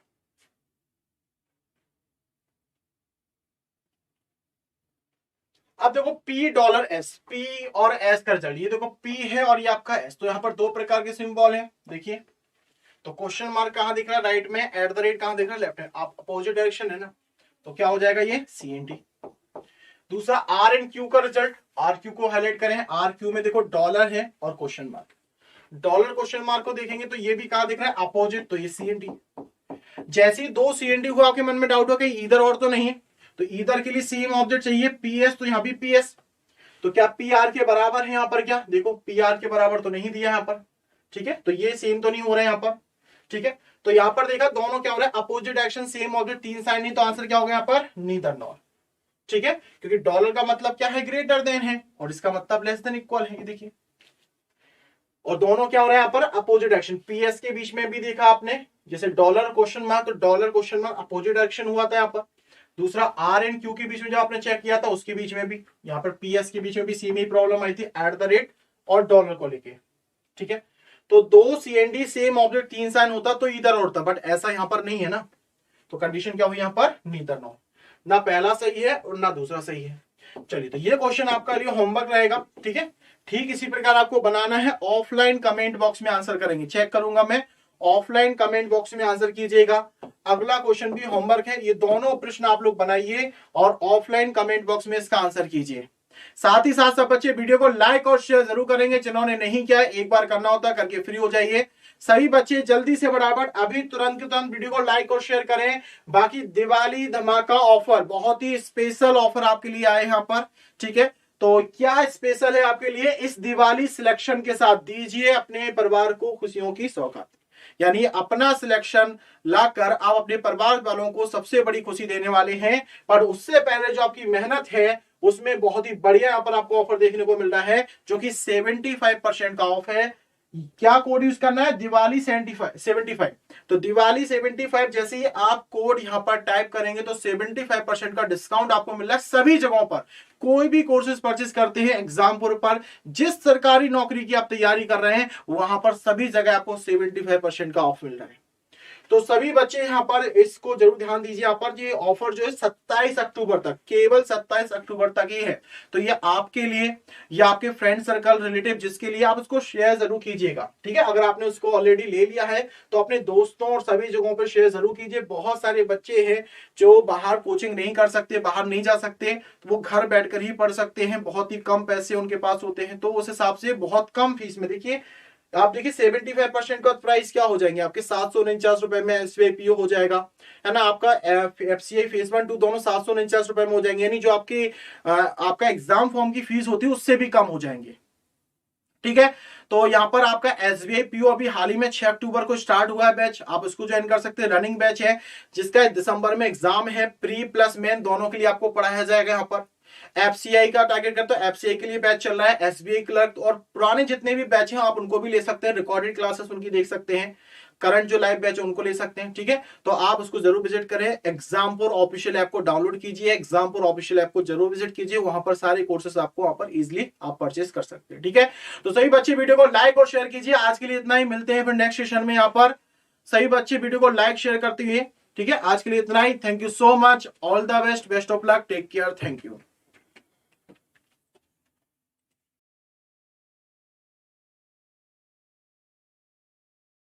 अब देखो पी डॉलर एस, पी और एस का रिजल्ट, ये देखो पी है और ये आपका एस, तो यहां पर दो प्रकार के सिंबल है, देखिए। तो क्वेश्चन मार्क कहां दिख रहा है, राइट में, एट द रेट कहां दिख रहा है, लेफ्ट में, आप अपोजिट डायरेक्शन है ना, तो क्या हो जाएगा ये सीएनटी। दूसरा आर एंड क्यू का रिजल्ट, आर क्यू को हाईलाइट करें, आर क्यू में देखो डॉलर है और question mark, dollar question mark को देखेंगे तो ये भी कहां दिख रहा है, अपोजिट, तो ये सीएनटी। जैसे ही दो सीएनटी हुआ आपके मन में डाउट हो कि इधर और तो नहीं है, तो इधर के लिए सेम ऑब्जेक्ट चाहिए, पीएस, तो यहां भी पीएस, तो क्या पी आर के बराबर है यहां पर, क्या देखो पी आर के बराबर तो नहीं दिया यहां पर, ठीक है, तो ये सेम तो नहीं हो रहा है यहां पर, ठीक है। तो यहां पर देखा दोनों क्या हो रहा है, अपोजिट एक्शन सेम ऑब्जेक्ट, तीन साइन नहीं, तो आंसर क्या हो गया यहां पर, नीदर नॉर, ठीक है, क्योंकि डॉलर का मतलब क्या है, ग्रेटर देन है, और इसका मतलब लेस देन इक्वल है, ये देखिए। और दोनों क्या हो रहा है यहाँ पर, अपोजिट एक्शन, पीएस के बीच में भी देखा आपने, जैसे डॉलर क्वेश्चन मार्क, तो dollar question mark opposite action हुआ था यहाँ पर। दूसरा आर एंड क्यू के बीच में जो आपने चेक किया था उसके बीच में भी, यहाँ पर पीएस के बीच में भी सेम ही प्रॉब्लम आई थी, एट द रेट और डॉलर को लेके, ठीक है। तो दो सीएनडी सेम ऑब्जेक्ट तीन साइन होता तो इधर होता, बट ऐसा यहाँ पर नहीं है ना, तो कंडीशन क्या हुई यहाँ पर, नीदर नॉर, ना पहला सही है और ना दूसरा सही है। चलिए, तो ये क्वेश्चन आपका लिए होमवर्क रहेगा, ठीक है। ठीक इसी प्रकार आपको बनाना है, ऑफलाइन कमेंट बॉक्स में आंसर करेंगे, चेक करूंगा मैं, ऑफलाइन कमेंट बॉक्स में आंसर कीजिएगा। अगला क्वेश्चन भी होमवर्क है, ये दोनों प्रश्न आप लोग बनाइए और ऑफलाइन कमेंट बॉक्स में इसका आंसर कीजिए। साथ ही साथ सब बच्चे वीडियो को लाइक और शेयर जरूर करेंगे, जिन्होंने नहीं किया एक बार करना होता करके फ्री हो जाइए। सभी बच्चे जल्दी से फटाफट अभी तुरंत वीडियो को लाइक और शेयर करें। बाकी दिवाली धमाका ऑफर, बहुत ही स्पेशल ऑफर आपके लिए आए यहाँ पर, ठीक है। तो क्या स्पेशल है आपके लिए, इस दिवाली सिलेक्शन के साथ दीजिए अपने परिवार को खुशियों की सौगात, यानी अपना सिलेक्शन लाकर आप अपने परिवार वालों को सबसे बड़ी खुशी देने वाले हैं। पर उससे पहले जो आपकी मेहनत है उसमें बहुत ही बढ़िया यहाँ पर आपको ऑफर देखने को मिल रहा है, जो कि 75% का ऑफ है। क्या कोड यूज करना है, दिवाली 75। तो दिवाली 75 जैसे ही आप कोड यहां पर टाइप करेंगे तो 75% का डिस्काउंट आपको मिल रहा है सभी जगहों पर। कोई भी कोर्सेज परचेज करते हैं एग्जामपुर पर, जिस सरकारी नौकरी की आप तैयारी कर रहे हैं वहां पर सभी जगह आपको 75% का ऑफ मिल रहा है। तो सभी बच्चे यहाँ पर इसको जरूर ध्यान दीजिए। यहाँ पर ये ऑफर जो है 27 अक्टूबर तक, केवल 27 अक्टूबर तक ही है। तो ये आपके लिए या आपके फ्रेंड सर्कल रिलेटिव जिसके लिए, आप उसको शेयर जरूर कीजिएगा, ठीक है। अगर आपने उसको ऑलरेडी ले लिया है तो अपने दोस्तों और सभी जगहों पर शेयर जरूर कीजिए। बहुत सारे बच्चे हैं जो बाहर कोचिंग नहीं कर सकते, बाहर नहीं जा सकते, तो वो घर बैठकर ही पढ़ सकते हैं, बहुत ही कम पैसे उनके पास होते हैं, तो उस हिसाब से बहुत कम फीस में, देखिए आप देखिए 75% का प्राइस क्या हो जाएंगे आपके 749 रुपए में एसबीआई पीओ हो जाएगा, है ना। आपका एफसीआई फेज 1 2 दोनों 749 रुपए में हो जाएंगे, यानी जो आपकी आपका एग्जाम फॉर्म की फीस होती है उससे भी कम हो जाएंगे, ठीक है। तो यहाँ पर आपका एसबीआई पीओ अभी हाल ही में 6 अक्टूबर को स्टार्ट हुआ है बैच, आप उसको ज्वाइन कर सकते हैं। रनिंग बैच है जिसका दिसंबर में एग्जाम है, प्री प्लस मेन दोनों के लिए आपको पढ़ाया जाएगा। यहाँ पर एफसीआई का टारगेट करते हो, एफसीआई के लिए बैच चल रहा है, एसबीआई क्लर्क और पुराने जितने भी बैच हैं आप उनको भी ले सकते हैं, रिकॉर्डेड क्लासेस उनकी देख सकते हैं, करंट जो लाइव बैच है उनको ले सकते हैं, ठीक है। तो आप उसको जरूर विजिट करें। एग्जामपुर ऑफिशियल ऐप को डाउनलोड कीजिए, एग्जामपुर ऑफिशियल ऐप को जरूर विजिट कीजिए, वहां पर सारे कोर्सेस आपको वहां पर इजीली आप परचेस कर सकते हैं, ठीक है। तो सही बच्चे वीडियो को लाइक और शेयर कीजिए। आज के लिए इतना ही, मिलते हैं फिर नेक्स्ट सेशन में। यहाँ पर सही बच्चे वीडियो को लाइक शेयर करते हुए, ठीक है। आज के लिए इतना ही, thank you so much, all the best, best of luck, take care, thank you.